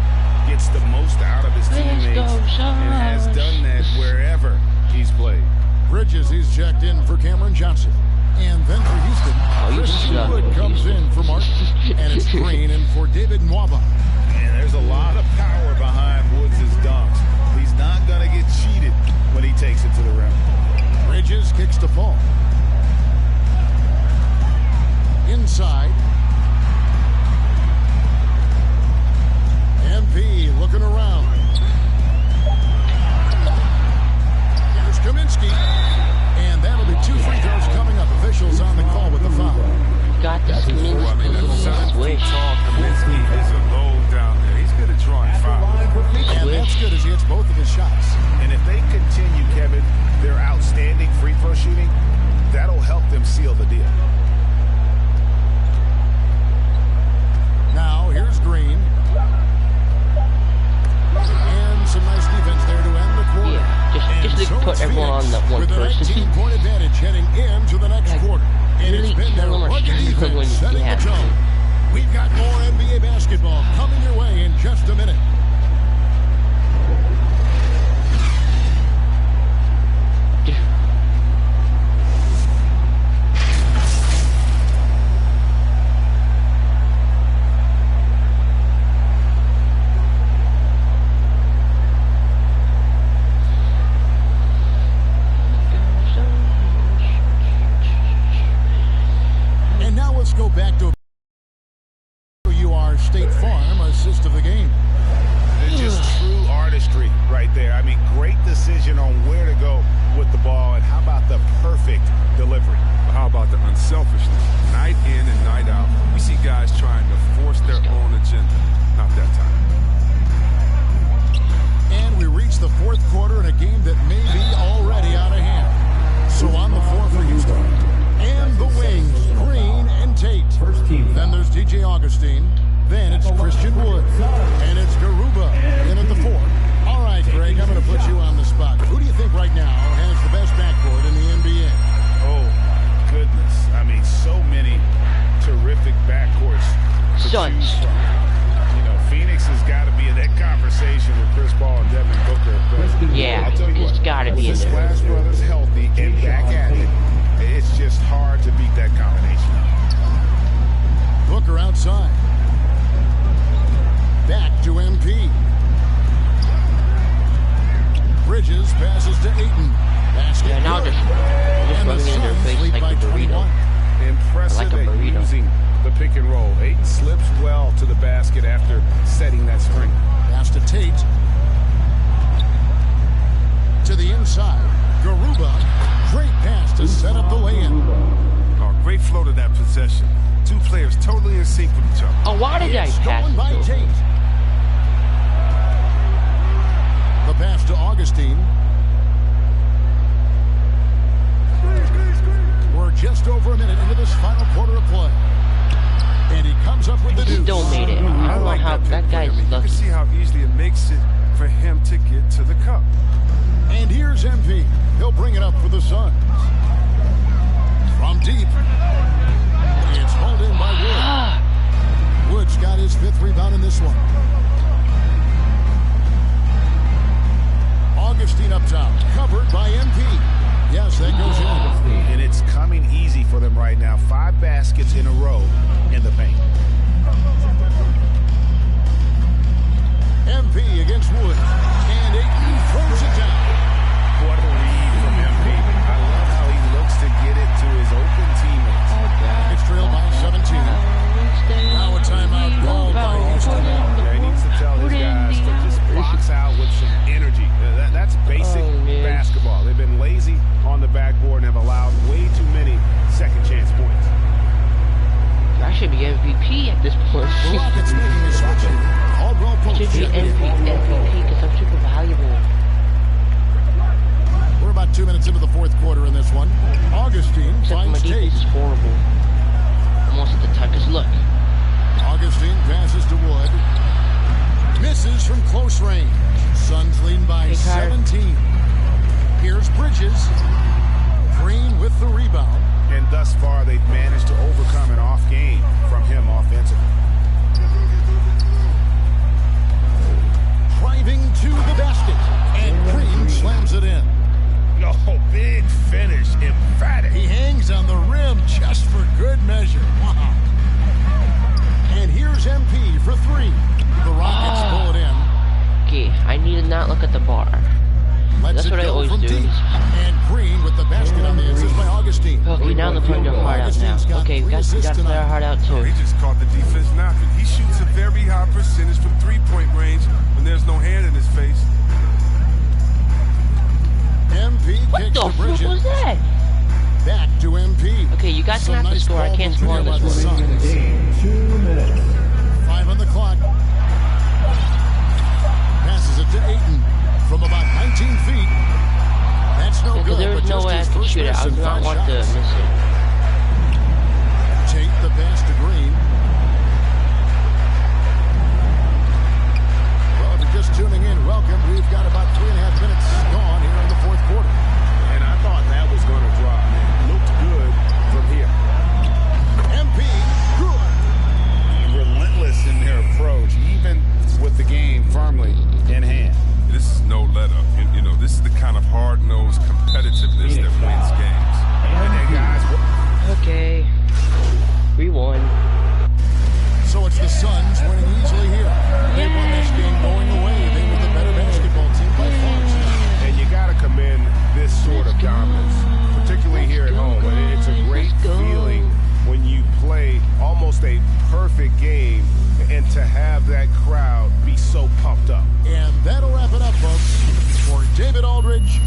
H: Gets the most out of his teammates and has done that wherever he's played.
L: Bridges, he's checked in for Cameron Johnson. And then for Houston, Christian Wood comes in for Martin. And it's Green in for David Nwaba.
H: And there's a lot of power behind Woods' dunks. He's not going to get cheated when he takes it to the rim.
L: Bridges kicks to Paul. Inside. MP looking around. Here's Kaminsky. And that'll be 2 free throws coming up. Officials on the call with the foul.
A: Got this Kaminsky.
M: Well, I mean, that's 7 feet tall. Kaminsky is a low down there. He's good at drawing fouls.
L: And that's good as he hits both of his shots.
H: And if they continue, Kevin, their outstanding free throw shooting,
A: on that one
L: with a
A: person.
L: 19-point advantage heading into the next quarter. And it's been their rugged defense setting the tone. We've got more NBA basketball coming your way in just a minute. And now let's go back to State Farm assist of the game.
H: It's just true artistry right there. I mean, great decision on where to go with the ball, and how about the perfect delivery?
M: How about the unselfishness? Night in and night out, we see guys trying to force their own agenda. Not that time.
L: And we reach the fourth quarter in a game that may be already out of hand. So on the floor for Houston. And the wings, Green and Tate. Then there's DJ Augustine. Then it's Christian Wood. And it's Garuba in at the 4. All right, Greg, I'm going to put you on the spot. Who do you think right now has the best backcourt in the NBA?
H: Oh, goodness. I mean, so many terrific backcourts.
A: Suns.
H: You know, Phoenix has got to be in that conversation with Chris Paul and Devin Booker. But
A: yeah, it's got to be in there.
H: Splash Brothers healthy and back at it. It's just hard to beat that combination.
L: Booker outside. Back to MP. Bridges passes to Ayton. Basket.
A: Yeah, now just running in their face like a burrito.
H: Impressive at using the pick and roll. Ayton slips well to the basket after setting that screen.
L: Pass to Tate. To the inside. Garuba. Great pass to set up the lay-in.
M: Oh, great flow to that possession. Two players totally in sync with each other.
A: Oh, why did I pass
L: it by Tate. The pass to Augustine. We're just over a minute into this final quarter of play. And he comes up with the deuce.
A: Still made it. I don't know how that guy's lucky.
M: You can see how easily it makes it for him to get to the cup.
L: And here's MP. He'll bring it up for the Suns. From deep. It's hauled in by Wood. Wood's got his 5th rebound in this one. Augustine up top. Covered by MP. Yes, that goes in.
H: And it's coming easy for them right now. 5 baskets in a row in the paint.
L: MP against Wood. And Ayton throws it down.
H: What a read from MP. I love how he looks to get it to his open teammates.
L: It's trailed by 17. Now a timeout called by Houston.
H: Yeah, he needs to tell his guys to just box out with some energy. That's basic basketball. They've been lazy on the backboard and have allowed way too many second chance points.
A: I should be MVP at this point.
L: The Rockets making a switch. Caldwell Pope
A: should be MVP because I'm super valuable.
L: We're about 2 minutes into the fourth quarter in this one. Augustine finds Tate.
A: This is horrible. Almost at the time, because look.
L: Augustine passes to Wood. Misses from close range. Suns lead by 17. Here's Bridges. Green with the rebound.
H: And thus far, they've managed to overcome an off game from him offensively.
L: Driving to the basket. And Green slams it in.
H: Oh, big finish. Emphatic.
L: He hangs on the rim just for good measure. Wow. And here's MP for 3. The Rockets pull it in.
A: Okay, I need to not look at the bar. That's what I always do.
L: And Green with the basket on the assist by Augustine.
A: Okay, now they're playing their heart out now. Okay, we got to play our heart out too.
M: He just caught the defense napping. He shoots a very high percentage from 3-point range when there's no hand in his face.
L: MP kicks to Bridges.
A: What was that?
L: Back to MP.
A: Okay, you guys have to score. I can't score on this one.
I: 2 minutes.
L: 5 on the clock. Passes it to Ayton from about 19 feet. That's no good.
A: There was no way I could shoot it. I do not want to miss it.
L: Tate the pass to Green. Well, if you're just tuning in, welcome. We've got about 3.5 minutes gone here in the fourth quarter.
H: And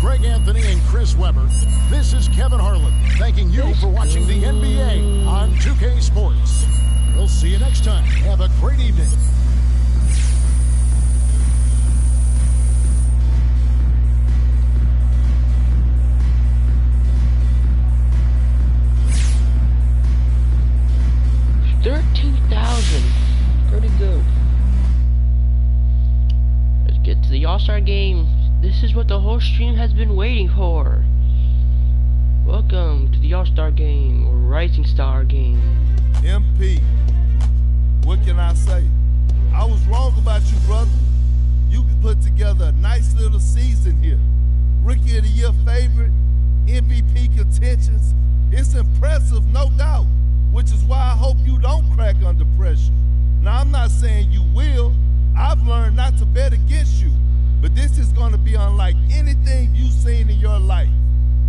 L: Greg Anthony and Chris Webber. This is Kevin Harlan thanking you for watching the NBA on 2K Sports. We'll see you next time. Have a great evening.
A: Pretty good. Let's get to the All-Star game. This is what the whole stream has been waiting for. Welcome to the All-Star game, or Rising Star game.
G: MP, what can I say? I was wrong about you, brother. You can put together a nice little season here. Rookie of the Year favorite, MVP contentions. It's impressive, no doubt, which is why I hope you don't crack under pressure. Now, I'm not saying you will. I've learned not to bet against you, but this is going to be unlike anything you've seen in your life.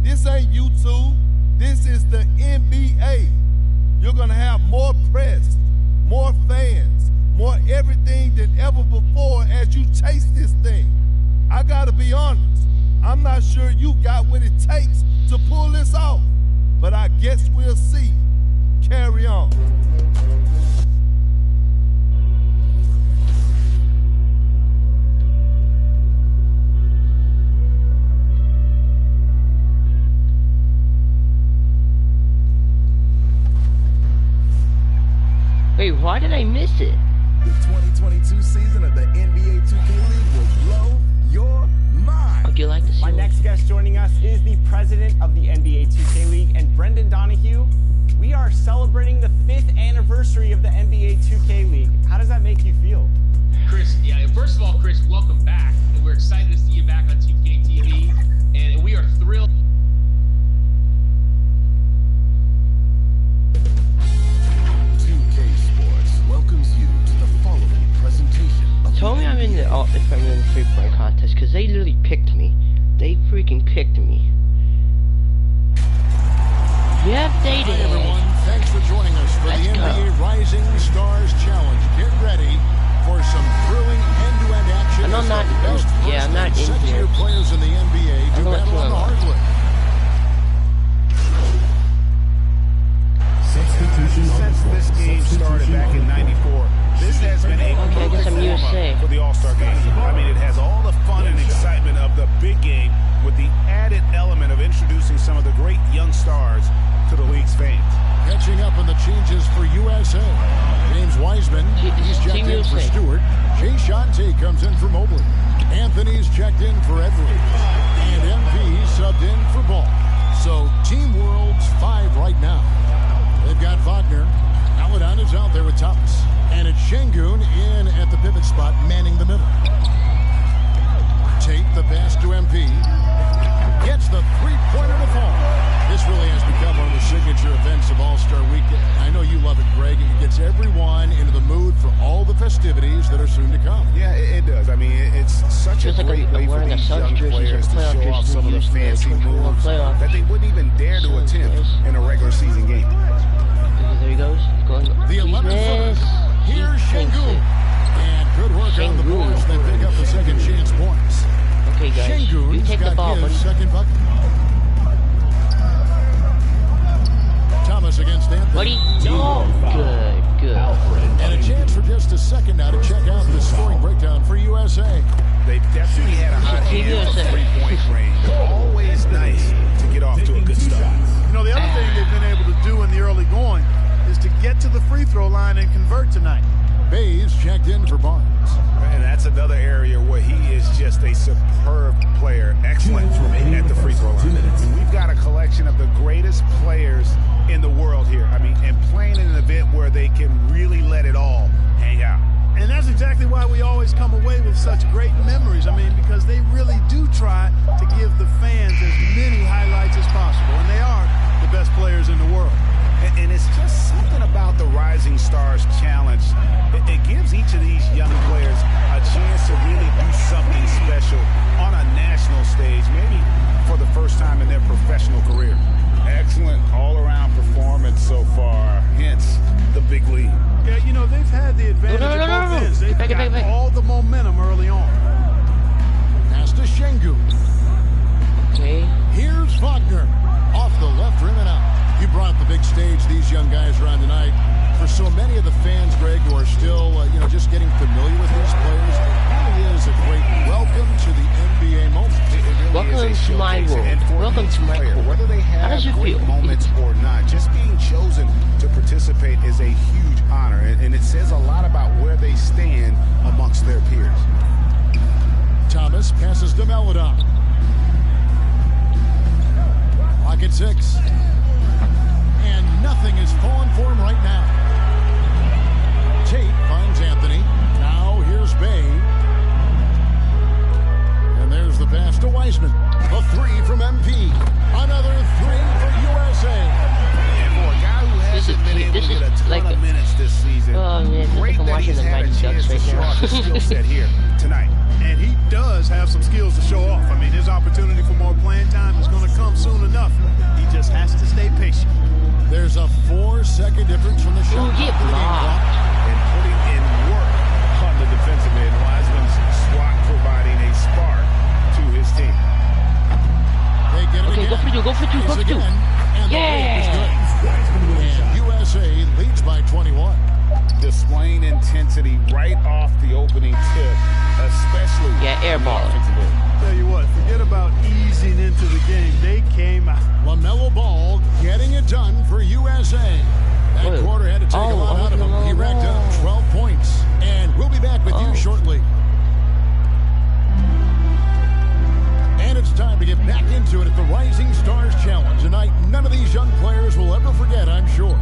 G: This ain't YouTube. This is the NBA. You're going to have more press, more fans, more everything than ever before as you chase this thing. I got to be honest. I'm not sure you got what it takes to pull this off, but I guess we'll see. Carry on.
A: Wait, why did I miss it?
D: The 2022 season of the NBA 2K League will blow your mind.
A: Would you like to see
B: My next guest joining us is the president of the NBA 2K League, and Brendan Donahue. We are celebrating the 5th anniversary of the NBA 2K League. How does that make you feel?
O: Chris, yeah, first of all, Chris, welcome back. And we're excited to see you back on 2K TV, and we are thrilled.
D: Welcomes you to the following presentation.
A: Tell me if I'm in the three-point contest, because they literally picked me. They freaking picked me. Yep, they did.
L: Hi everyone, thanks for joining us for the NBA Rising Stars Challenge. Get ready for some thrilling end-to-end action.
A: I'm not
L: second-year players in the NBA do battle on the hardwood.
H: Since this game started back in '94, this has been a perfect warm-up for the All-Star game. I mean, it has all the fun and excitement of the big game with the added element of introducing some of the great young stars to the league's fans.
L: Catching up on the changes for USA. James Wiseman, he's checked in for Stewart. Jay Shante comes in for Mobley. Anthony's checked in for Edwards. And MP subbed in for Ball. So Team World's 5 right now. They've got Wagner. Aladdin is out there with Thomas. And it's Şengün in at the pivot spot, manning the middle. Tate the pass to MP. Gets the three-pointer to fall. This really has become one of the signature events of All-Star Weekend. I know you love it, Greg. It gets everyone into the mood for all the festivities that are soon to come.
H: Yeah, it does. I mean, it's such a great way for these young players to show off some of the fancy moves that they wouldn't even dare to attempt in a regular season game.
A: There he goes.
L: The 11th. Here's Şengün. And good work on the boards. They pick up the second chance points.
A: Okay, guys.
L: Şengün's
A: you take the ball, buddy.
L: Second bucket. Thomas against Anthony.
A: Buddy. Oh, good.
L: And a chance for just a second now to check out the scoring breakdown for USA.
H: They definitely had a hot hand from three-point range. Always nice to get off to a good start.
P: You know, the other thing they've been able to do in the early going is to get to the free throw line and convert tonight.
L: Bays checked in for Barnes.
H: And that's another area where he is just a superb player. Excellent at the free throw line. We've got a collection of the greatest players in the world here. I mean, and playing in an event where they can really let it all hang out.
P: And that's exactly why we always come away with such great memories. I mean, because they really do try to give the fans as many highlights as possible. And they are the best players in the world.
H: And it's just something about the Rising Stars Challenge. It gives each of these young players a chance to really do something special on a national stage, maybe for the first time in their professional career. Excellent all-around performance so far, hence the big lead.
P: Yeah, you know, they've had the advantage of both ends. They've got all the momentum early on.
L: Pass to Şengün. stage these young guys are on tonight. For so many of the fans, Greg, who are still, just getting familiar with these players, it really is a great welcome to the NBA moment.
A: Welcome to my world. Welcome to my world.
H: Whether they have great moments or not, just being chosen to participate is a huge honor, and it says a lot about where they stand amongst their peers.
L: Thomas passes to Melodon. Clock at 6. And nothing is falling for him right now. Tate finds Anthony. Now here's Bay. And there's the pass to Wiseman. A 3 from MP. Another 3 for USA.
H: And for a guy who hasn't been able to get a ton of minutes this season, great that he's had a chance to show off his skill set here tonight.
P: And he does have some skills to show off. I mean, his opportunity for more playing time is going to come soon enough. He just has to stay patient.
L: There's a 4-second difference from the shot.
H: And putting in work on the defensive end. Wiseman's swat providing a spark to his team.
L: They get it
A: again. Go for two.
L: Yeah! And USA leads by 21.
H: Displaying intensity right off the opening tip, especially
A: air ball.
P: Tell you what, forget about easing into the game. They came out.
L: LaMelo Ball getting it done for USA. That quarter had to take a lot out of him. He racked up 12 points. And we'll be back with you shortly. And it's time to get back into it at the Rising Stars Challenge. Tonight, none of these young players will ever forget, I'm sure.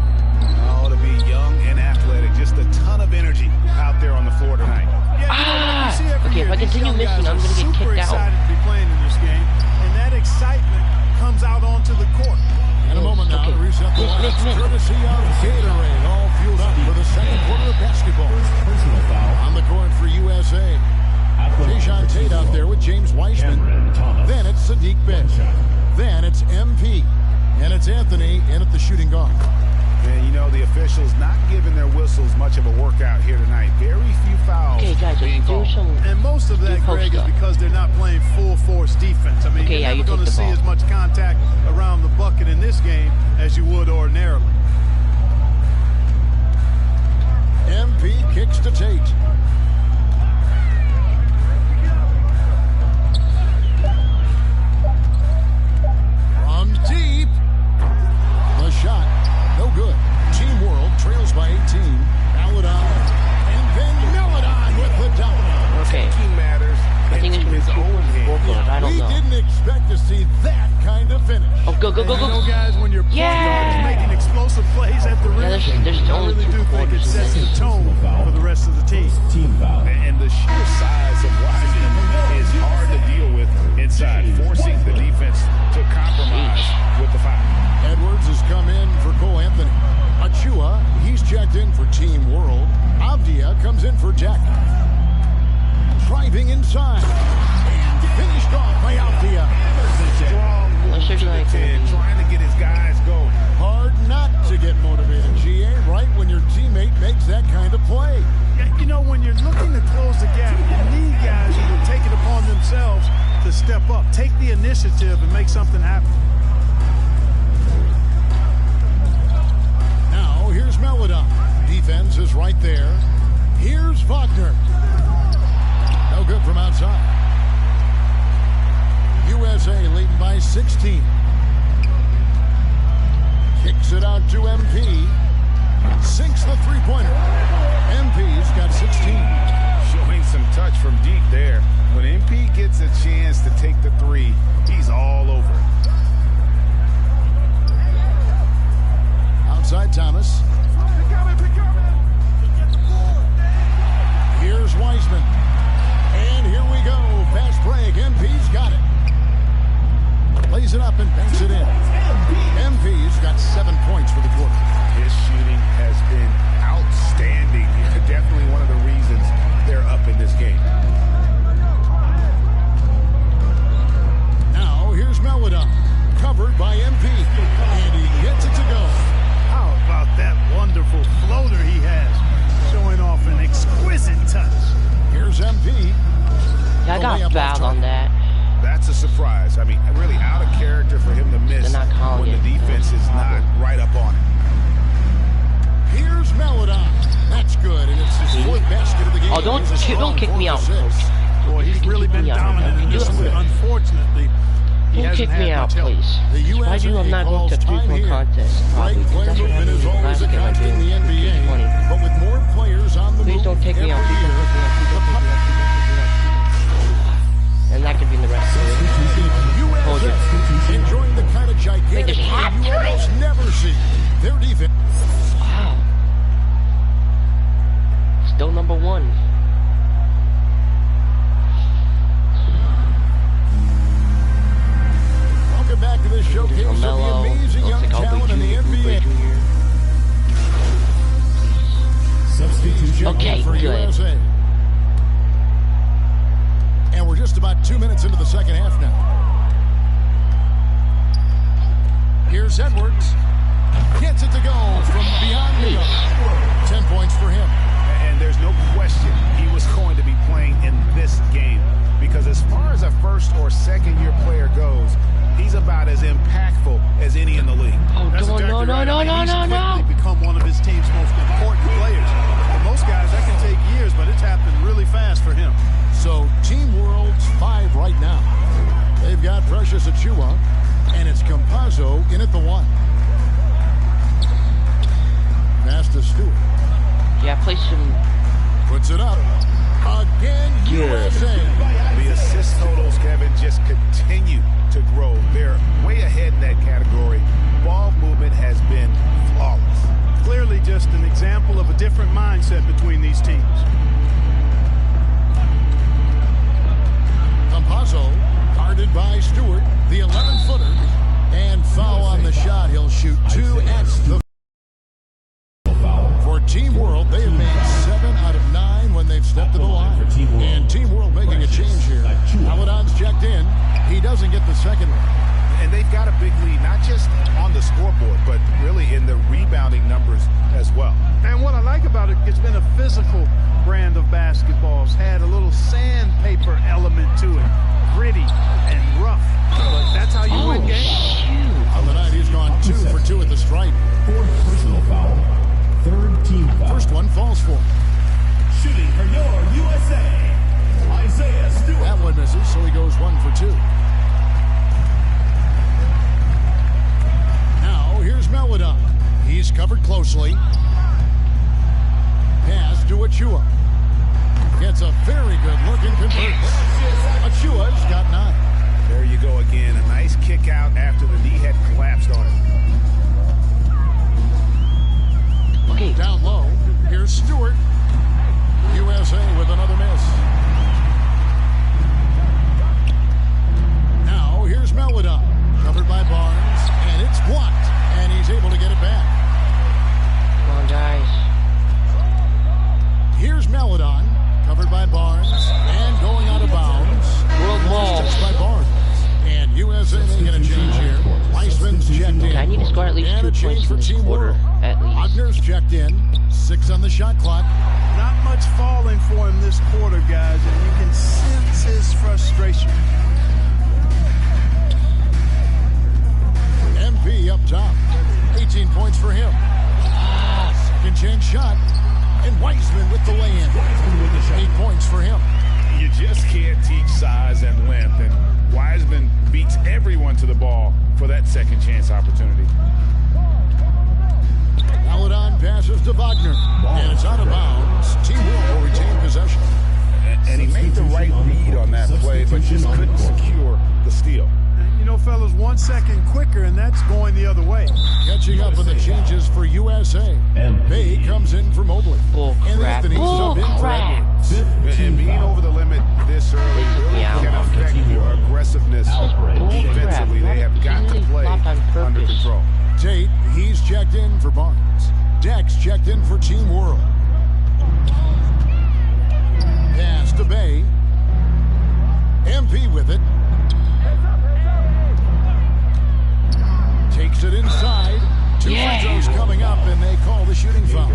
H: Oh, to be young and athletic. Just a ton of energy out there on the floor tonight.
A: Okay, if I continue missing, I'm going to get kicked
P: super excited to be playing in this game. And that excitement comes out onto the court.
L: In a moment now to reset the line. Courtesy of Gatorade. All fueled up for the second quarter of basketball. On the court for USA. Jason Tate out there with James Wiseman. Then it's Sadiq Bey. Then it's MP. And it's Anthony in at the shooting guard.
H: And you know, the officials not giving their whistles much of a workout here tonight. Very few fouls being called.
P: And most of that, Greg, is because they're not playing full force defense. I mean, you're never going to see as much contact around the bucket in this game as you would ordinarily.
L: MP kicks to Tate. From deep. The shot. No good. Team World trails by 18. Melodon. And then Melodon with the domino.
A: Okay.
H: Taking matters into his own hand.
L: We didn't expect to see that kind of finish.
A: Oh, go.
P: You know, guys, when your point guard is making explosive plays at the rim, I really do think it sets the tone for the rest of the team.
H: And the sheer size of Wiseman is hard to deal with inside, forcing the defense to compromise with the foul.
L: Edwards has come in for Cole Anthony. Achua, he's checked in for Team World. Avdia comes in for Jack. Driving inside. And finished off by Avdia.
H: Strong move to the 10, trying to get his guys going.
L: Hard not to get motivated, GA, right when your teammate makes that kind of play.
P: You know, when you're looking to close the gap, you need guys who will take it upon themselves to step up, take the initiative, and make something happen.
L: Now, here's Melodon. Defense is right there. Here's Wagner. No good from outside. USA leading by 16. Kicks it out to MP. Sinks the three-pointer. MP's got 16.
H: Showing some touch from deep there. When MP gets a chance to take the three, he's all over it.
L: Outside Thomas. Here's Wiseman. And here we go. Fast break. MP's got it. Lays it up and banks it in. MP's got 7 points for the quarter.
H: His shooting has been outstanding. Definitely one of the reasons they're up in this game.
L: Now here's Melodon. Covered by MP. And he gets it to go.
P: How about that wonderful floater he has? Showing off an exquisite touch.
L: Here's MP.
A: Yeah, I got fouled on that.
H: That's a surprise. I mean, really out of character for him to miss when the defense is not right up on it.
L: Melodon. That's good, and it's his fourth basket of the game.
A: Oh, don't kick me out, coach.
P: Boy, he's really been dominant in this one. Unfortunately,
A: don't kick me out, please. If I do, I'm not going to 3-point contest. Probably. That's what happened in the last game I did. 20.
L: But with more players on the
A: please don't take me out. Please don't take me out. Please don't take me out. Please don't take me out. And that could be in the rest of it. Hold it.
L: Enjoying the kind of gigantic you almost never see. Their defense.
A: Wow. Still number one.
L: Welcome back to this showcase of the amazing young talent in the NBA. Substitution for USA. And we're just about 2 minutes into the second half now. Here's Edwards. Gets it to go from beyond the arc. 10 points for him.
H: And there's no question he was going to be playing in this game. Because as far as a first or second year player goes, he's about as impactful as any in the league.
A: Oh,
P: that's
A: no,
P: exactly
A: no,
P: right.
A: no, no, no, no.
P: He's quickly become one of his team's most important players. For most guys, that can take years, but it's happened really fast for him.
L: So, Team World's 5 right now. They've got Precious Achua, and it's Campazzo in at the 1. Pass to Stewart.
A: Yeah, play some.
L: Puts it up. Again, USA.
H: The assist totals, Kevin, just continue to grow. They're way ahead in that category. Ball movement has been flawless.
P: Clearly just an example of a different mindset between these teams.
L: Campazzo, guarded by Stewart, the 11-footer, and foul on the shot. He'll shoot 2 at the. For Team World, they have made 7 out of 9 when they've stepped to the line. And Team World making a change here. Paladon's checked in. He doesn't get the second one.
H: And they've got a big lead, not just on the scoreboard, but really in the rebounding numbers as well.
P: And what I like about it, it's been a physical brand of basketball. It's had a little sandpaper element to it. Gritty and rough. But that's how you win games.
L: On the night, he's gone 2 for 2 at the stripe.
I: 4th personal foul. 3rd team foul.
L: First one falls for him.
I: Shooting for your USA, Isaiah Stewart.
L: That one misses, so he goes 1 for 2. Now, here's Melodon. He's covered closely. Pass to Achua. Gets a very good look and converts. Achua's got 9.
H: There you go again. A nice kick out after the knee had collapsed on him.
A: Okay.
L: Down low. Here's Stewart. USA with another miss. Now, here's Melodon. Covered by Barnes. And it's blocked. And he's able to get it back.
A: Come on, guys.
L: Here's Melodon. Covered by Barnes. And going out of bounds.
A: World ball.
L: Touched by Barnes. And USA making a change here. Weissman's checked in.
A: I need to score at least 2 points in this quarter. At least.
L: Wagner's checked in. 6 on the shot clock.
P: Not much falling for him this quarter, guys, and you can sense his frustration.
L: MP up top. 18 points for him. Second chance shot. And Weissman with the lay-in. 8 points for him.
H: You just can't teach size and length, and Wiseman beats everyone to the ball for that second chance opportunity.
L: Melodon passes to Wagner, and it's out of bounds. Team World will retain possession.
H: And he made the right read on that play, but just couldn't secure the steal.
P: You know, fellas, 1 second quicker, and that's going the other way.
L: Catching up on the changes for USA. Bay comes in for Mobley. And Anthony sub in for Edwards.
H: And being over the limit this early really can affect your aggressiveness defensively. They have got to play under control.
L: Tate, he's checked in for Barnes. Dex checked in for Team World. Pass to Bay. MP with it. Takes it inside. 2 free throws coming up, and they call the shooting foul.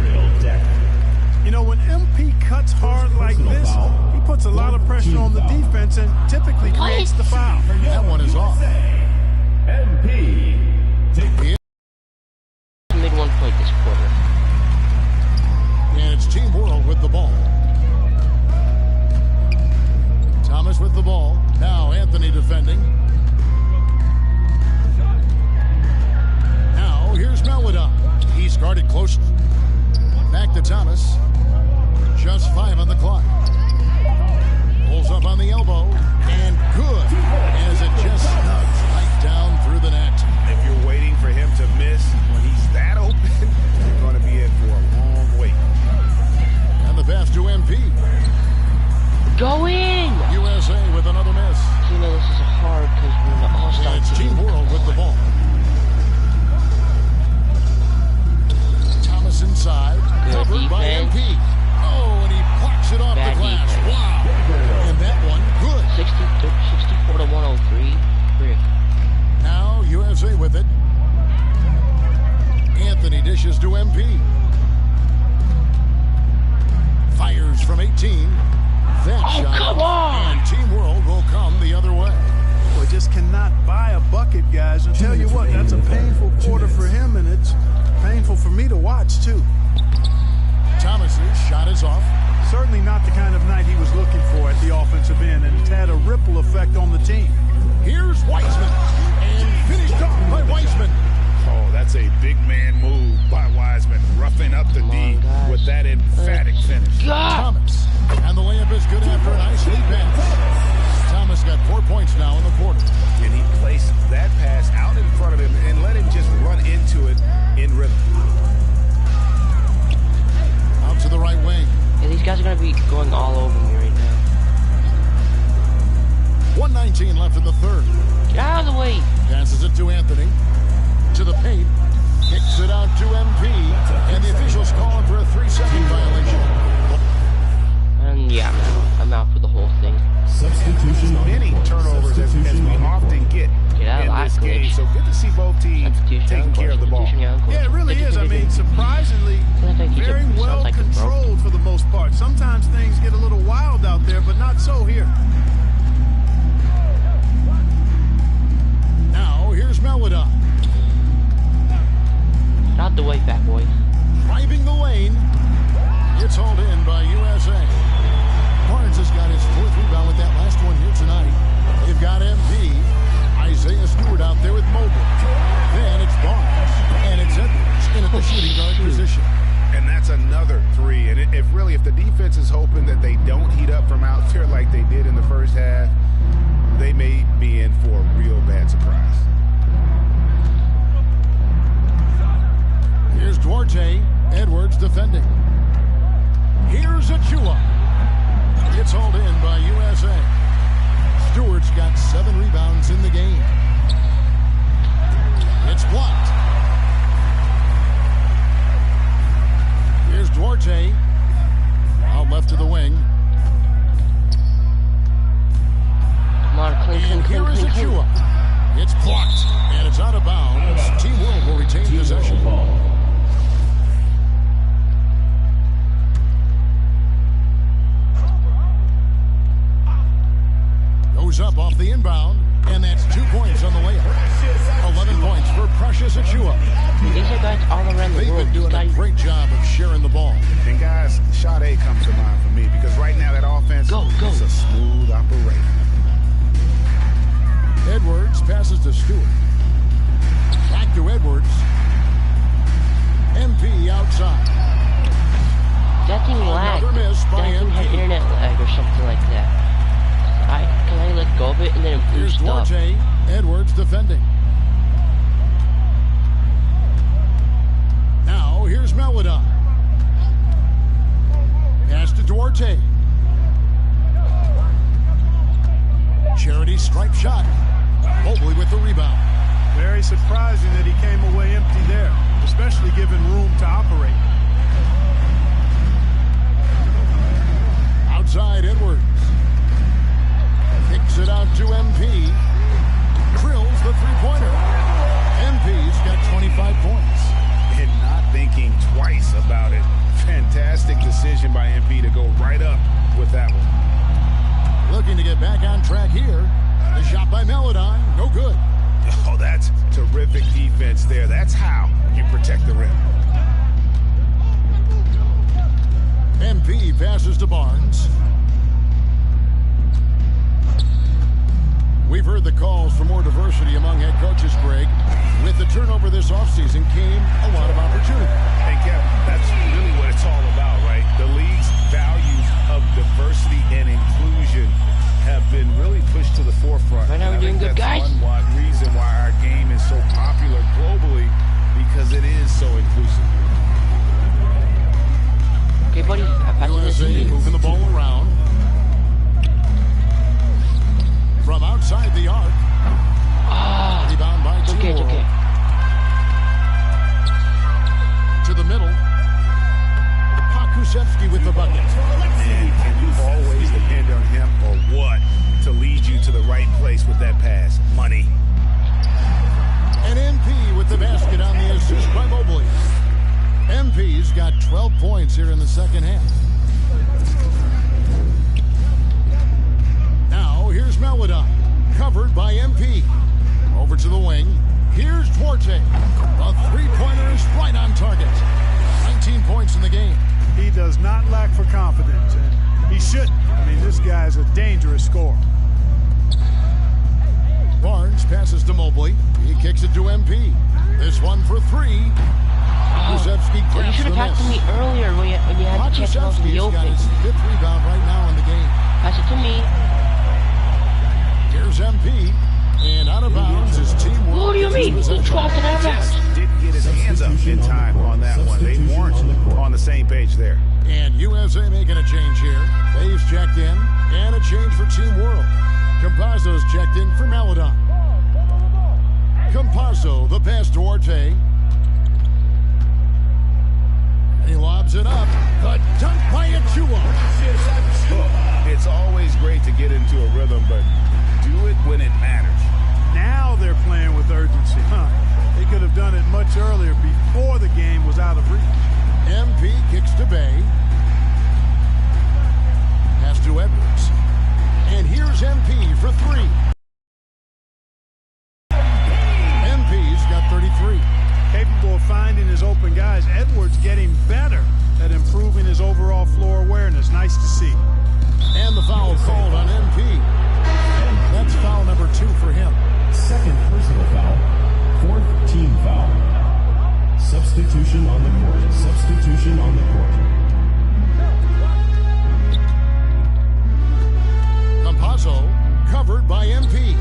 P: You know, when MP cuts hard like this, he puts a lot of pressure on the defense and typically creates the foul.
L: That one is off.
I: MP.
A: Made 1 point this quarter.
L: USA with it. Anthony dishes to MP. Fires from 18. That shot.
A: Come on!
L: And Team World will come the other way.
P: Boy, just cannot buy a bucket, guys. And tell you what, that's a painful quarter for him, and it's painful for me to watch, too.
L: Thomas's shot is off.
P: Certainly not the kind of night he was looking for at the offensive end, and it's had a ripple effect on the team.
L: Here's Wiseman, and finished off by Wiseman.
H: Oh, that's a big man move by Wiseman, roughing up the D with that emphatic finish.
L: Thomas, and the layup is good after a nice lead pass. Thomas got 4 points now in the quarter.
H: And he placed that pass out in front of him and let him just run into it in rhythm.
L: Out to the right wing.
A: Yeah, these guys are going to be going all over me right now.
L: 1:19 left in the third.
A: Get out of the way.
L: Passes it to Anthony. To the paint. Kicks it out to MP. And the officials calling for a 3-second violation.
A: And yeah, I'm out for the whole thing.
H: Substitution. Many turnovers as we often get in this game. So good to see both teams taking care of the ball.
P: Yeah, it really is. I mean, surprisingly, very well controlled for the most part. Sometimes things get a little wild out there, but not so here.
L: Now, here's Melodon.
A: Out the way, fat boy.
L: Driving the lane. It's hauled in by USA. Barnes has got his 4th rebound with that last one here tonight. They've got MP. Isaiah Stewart out there with Mobile. Then it's Barnes. And it's Edwards in at the shooting guard position.
H: And that's another 3. And if the defense is hoping that they don't heat up from out there like they did in the first half, they may be in for a real bad surprise.
L: Here's Duarte. Edwards defending. Here's Achua. It's hauled in by USA. Stewart's got 7 rebounds in the game. It's blocked. Here's Duarte. Out left to the wing.
A: Come on, clean.
L: Here is Achua. It's blocked. And it's out of bounds. Team World will retain possession. Goes up off the inbound, and that's 2 points on the layup. 11 points for Precious Achua.
A: These are guys all around the world.
L: They've been doing a great job of sharing the ball.
H: And guys, shot A comes to mind for me because right now that offense is a smooth operation.
L: Edwards passes to Stewart. Back to Edwards. MP outside.
A: That thing lagged. That thing had internet lag or something like that. Can I let go of it and then it boosts up?
L: Here's Duarte. Edwards defending. Now here's Melodon. Pass to Duarte. Charity stripe shot. Mobley with the rebound.
P: Very surprising that he came away empty there, especially given room to operate.
L: Outside Edwards. Kicks it out to MP. Drills the three-pointer. MP's got 25 points.
H: And not thinking twice about it. Fantastic decision by MP to go right up with that one.
L: Looking to get back on track here. The shot by Melodon, no good.
H: Oh, that's terrific defense there. That's how you protect the rim.
L: MP passes to Barnes. We've heard the calls for more diversity among head coaches, Greg. With the turnover this offseason came a lot of opportunity.
H: And Kevin, that's really what it's all about, right? The league's values of diversity and inclusion have been really pushed to the forefront.
A: Right now we're doing good, guys.
H: One reason why our game is so popular globally, because it is so inclusive.
A: Okay, buddy. I passed this to you.
L: Moving the ball around. From outside the arc. Rebound by
A: it's okay, it's okay.
L: To the middle. Pakusevsky with the bucket.
H: And can you always depend on him or what to lead you to the right place with that pass? Money.
L: MP's got 12 points here in the second half. Now, here's Melodon, covered by MP. Over to the wing. Here's Duarte. A three-pointer is right on target. 19 points in the game.
P: He does not lack for confidence, and he shouldn't. I mean, this guy's a dangerous scorer.
L: Barnes passes to Mobley. He kicks it to MP. This one for three. Krzyzewski
A: Well, you should have passed to me earlier when you had the chance to open the open.
L: Got his 5th rebound right now in the game.
A: Pass it to me.
L: Here's MP. And out of bounds is Team World.
A: What do you mean? He dropped it out of bounds.
H: Didn't get his hands up in time on that one. They weren't on the same page there.
L: And USA making a change here. Dave's checked in. And a change for Team World. Campazzo's checked in for Melodon. Campazzo, the pass to Duarte. And he lobs it up. The dunk by Achua.
H: It's always great to get into a rhythm, but do it when it matters.
P: Now they're playing with urgency. They could have done it much earlier before the game was out of reach.
L: MP kicks to Bay. Pass to Edwards. And here's MP for three. MP's got 33.
P: Capable of finding his open guys. Edwards getting better at improving his overall floor awareness. Nice to see.
L: And the foul called on MP. That's foul number 2 for him.
I: Second personal foul. 4th team foul. Substitution on the court. Substitution on the court.
L: Campazzo, covered by MP.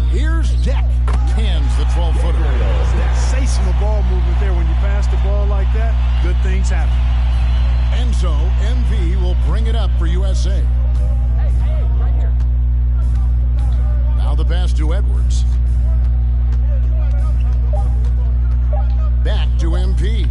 L: Here's Deck. Cans the 12-footer.
P: Sensational ball movement there. When you pass the ball like that, good things happen.
L: And so, MP will bring it up for USA. Now the pass to Edwards. Back to MP.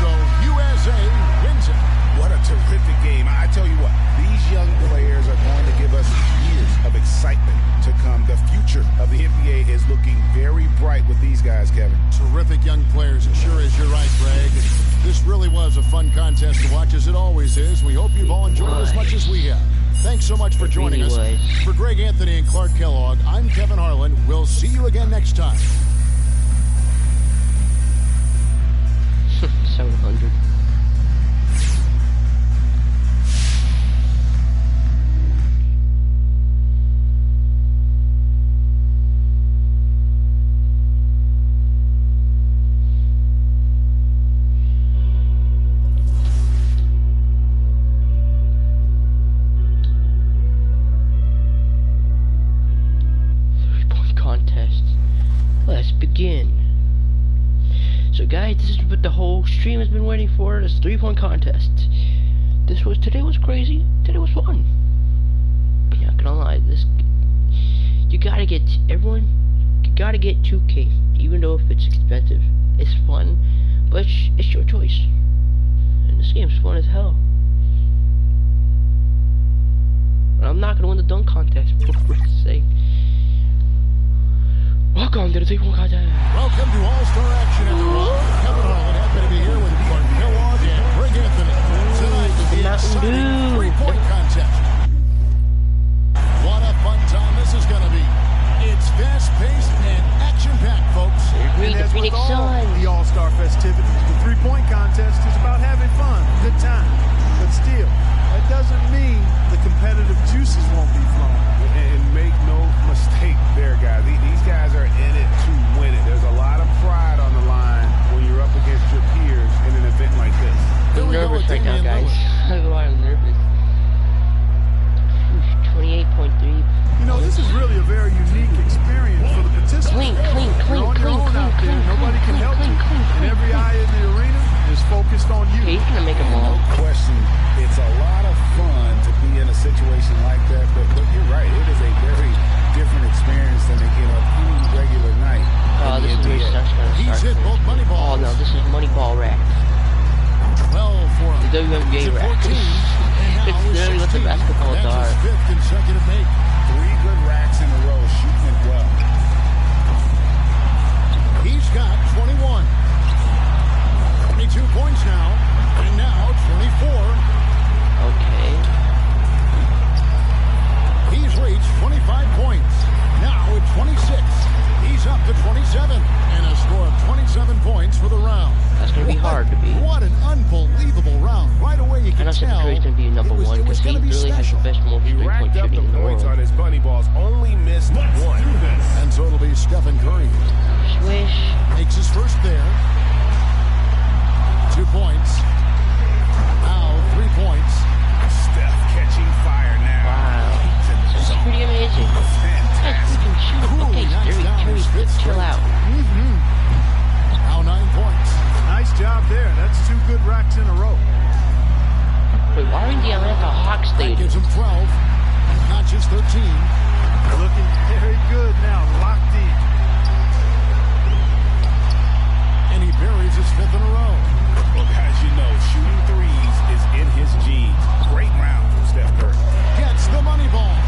L: So USA wins it.
H: What a terrific game. I tell you what, these young players are going to give us years of excitement to come. The future of the NBA is looking very bright with these guys, Kevin.
L: Terrific young players. It sure is. You're right, Greg. This really was a fun contest to watch, as it always is. We hope you've all enjoyed it as much as we have. Thanks so much for joining us. For Greg Anthony and Clark Kellogg, I'm Kevin Harlan. We'll see you again next time.
A: 700. Let's begin. So guys, this is what the whole stream has been waiting for, this 3-point contest. Today was crazy, today was fun. Yeah, not gonna lie, you gotta get 2K, even though if it's expensive. It's fun, but it's your choice. And this game's fun as hell. And I'm not gonna win the dunk contest, for Christ's sake. Welcome to the 3-point contest.
L: Welcome to All-Star Action, everyone. Kevin Harlan, happy to be here with Clark Kellogg and Greg Anthony. Tonight, the exciting 3-point contest. What a fun time this is going to be. It's fast-paced and action-packed, folks.
P: And as with all the All-Star festivities, the 3-point contest is about having fun, good time. But still, that doesn't mean the competitive juices won't be flowing.
H: And make no mistake there, guys. These guys are in it to win it. There's a lot of pride
I: going to be
A: really
I: special.
A: has the best most
E: He
A: three-point
E: racked up the
A: shooting in the
E: points
A: world.
E: on his bunny balls, only missed one.
I: And so it'll be Stephen Curry.
A: Swish.
I: Makes his first there. 2 points. Now 3 points.
H: Steph catching fire now.
A: Wow. This is pretty amazing. Guys, we can shoot. Okay, Terry, chill out.
I: Now 9 points.
P: Nice job there. That's 2 good racks in a row.
A: Wait, why are in the Atlanta Hawks
I: That
A: Stadium?
I: gives him 12. Not just 13.
P: Looking very good now. Locked in.
I: And he buries his 5th in a row.
H: Well, guys, you know, shooting threes is in his genes. Great round from Steph Curry.
I: Gets the money ball.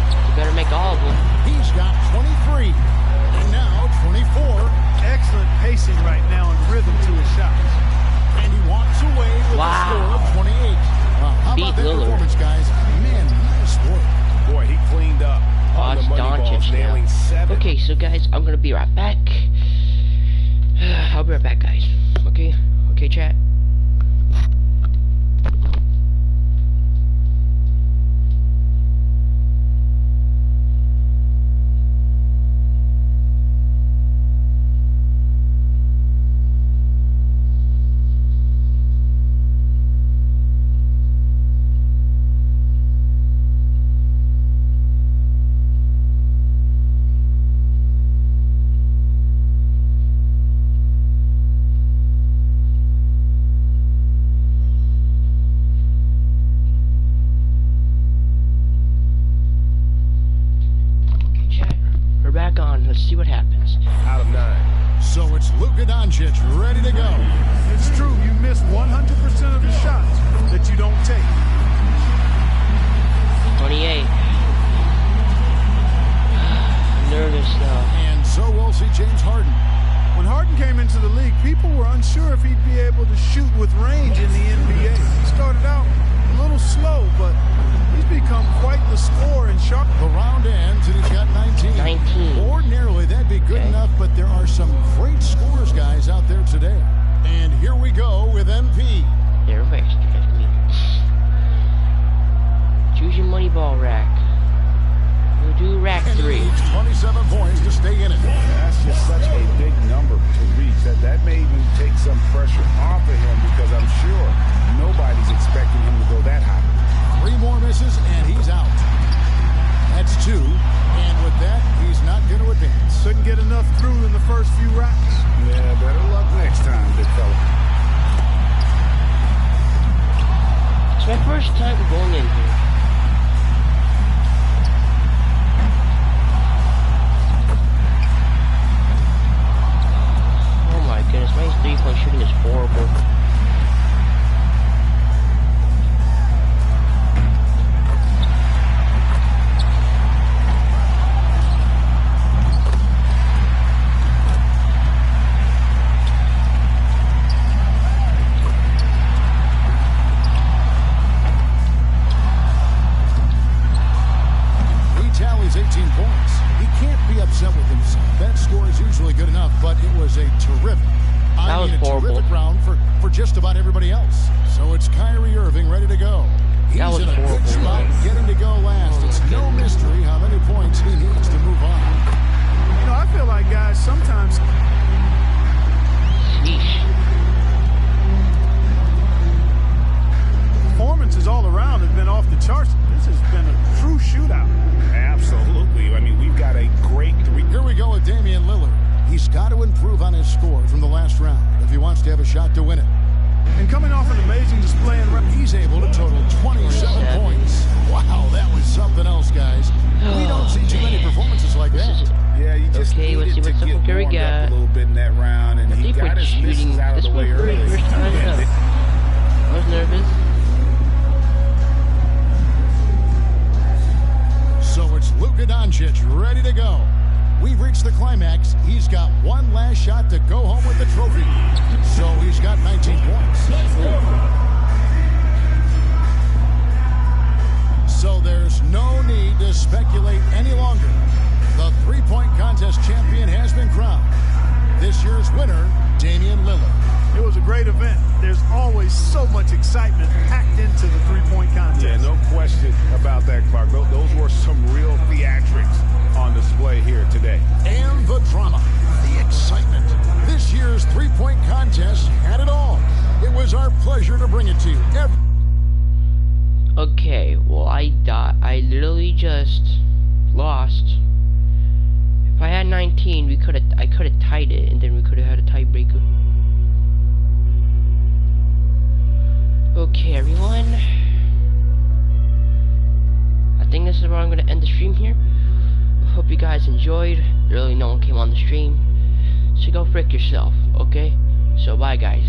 A: You better make all of them.
I: He's got 23. And now 24.
P: Excellent pacing right now and rhythm to his shots.
I: And he walks away with a score of 28. How
A: Beat
I: about that
A: Lillard.
I: performance, guys? Man, nice work.
H: Boy, he cleaned up on the money balls,
A: Doncic
H: nailing
A: now.
H: 7.
A: Okay, so guys, I'm gonna be right back. I'll be right back, guys. Okay? Okay, chat? Back on. Let's see what happens.
E: Out of 9.
I: So it's Luka Doncic ready to go.
P: It's true. You miss 100% of the shots that you don't take.
A: 28. Nervous though.
I: And so we'll see James Harden.
P: When Harden came into the league, people were unsure if he'd be able to shoot with range in the NBA. He started out a little slow, but he's become quite the scorer and sharp.
I: The round ends, and he's got 19.
A: 19.
I: Ordinarily, that'd be good enough, but there are some great scorers, guys, out there today. And here we go with MP.
A: Everybody's me. Choose your money ball rack. We'll do rack 3.
I: 27 points to stay in it.
H: That's just such a big number to reach. That may even take some pressure off of him because I'm sure nobody's expecting him to go that high.
I: 3 more misses, and he's out. That's 2. And with that, he's not going to advance.
P: Couldn't get enough through in the first few racks.
H: Yeah, better luck next time, big fella.
A: It's my first time going in here. Oh my goodness, my 3-point shooting is horrible.
I: Tallies 18 points. He can't be upset with himself. That score is usually good enough, but it was a terrific, terrific round for just about everybody else. So it's Kyrie Irving ready to go. He's in a good spot, getting to go last. It's no mystery how many points he needs to move on.
P: You know, I feel like, guys, sometimes... Performances all around have been off the charts. This has been a true shootout.
H: Absolutely. I mean, we've got a great 3.
I: Here we go with Damian Lillard. He's got to improve on his score from the last round if he wants to have a shot to win it.
P: And coming off an amazing display,
I: he's able to total 27 points. Wow, that was something else, guys. We don't see too many performances like that.
H: Yeah, you just needed to get warmed up a little bit in that round, and he got his misses out of the way early.
A: I was nervous.
I: So it's Luka Doncic ready to go. We've reached the climax. He's got one last shot to go home with the trophy. So he's got 19 points. So there's no need to speculate any longer. The three-point contest champion has been crowned. This year's winner, Damian Lillard.
P: It was a great event. There's always so much excitement packed into the three-point contest.
H: Yeah, no question about that, Clark. Those were some real theatrics on display here today.
I: And the drama, the excitement. This year's three-point contest had it all. It was our pleasure to bring it to you.
A: Okay, well, I literally just lost. If I had 19, I could have tied it, and then we could have had a tiebreaker. Okay, everyone. I think this is where I'm gonna end the stream here. I hope you guys enjoyed. Really, no one came on the stream, so go frick yourself. Okay, so bye, guys.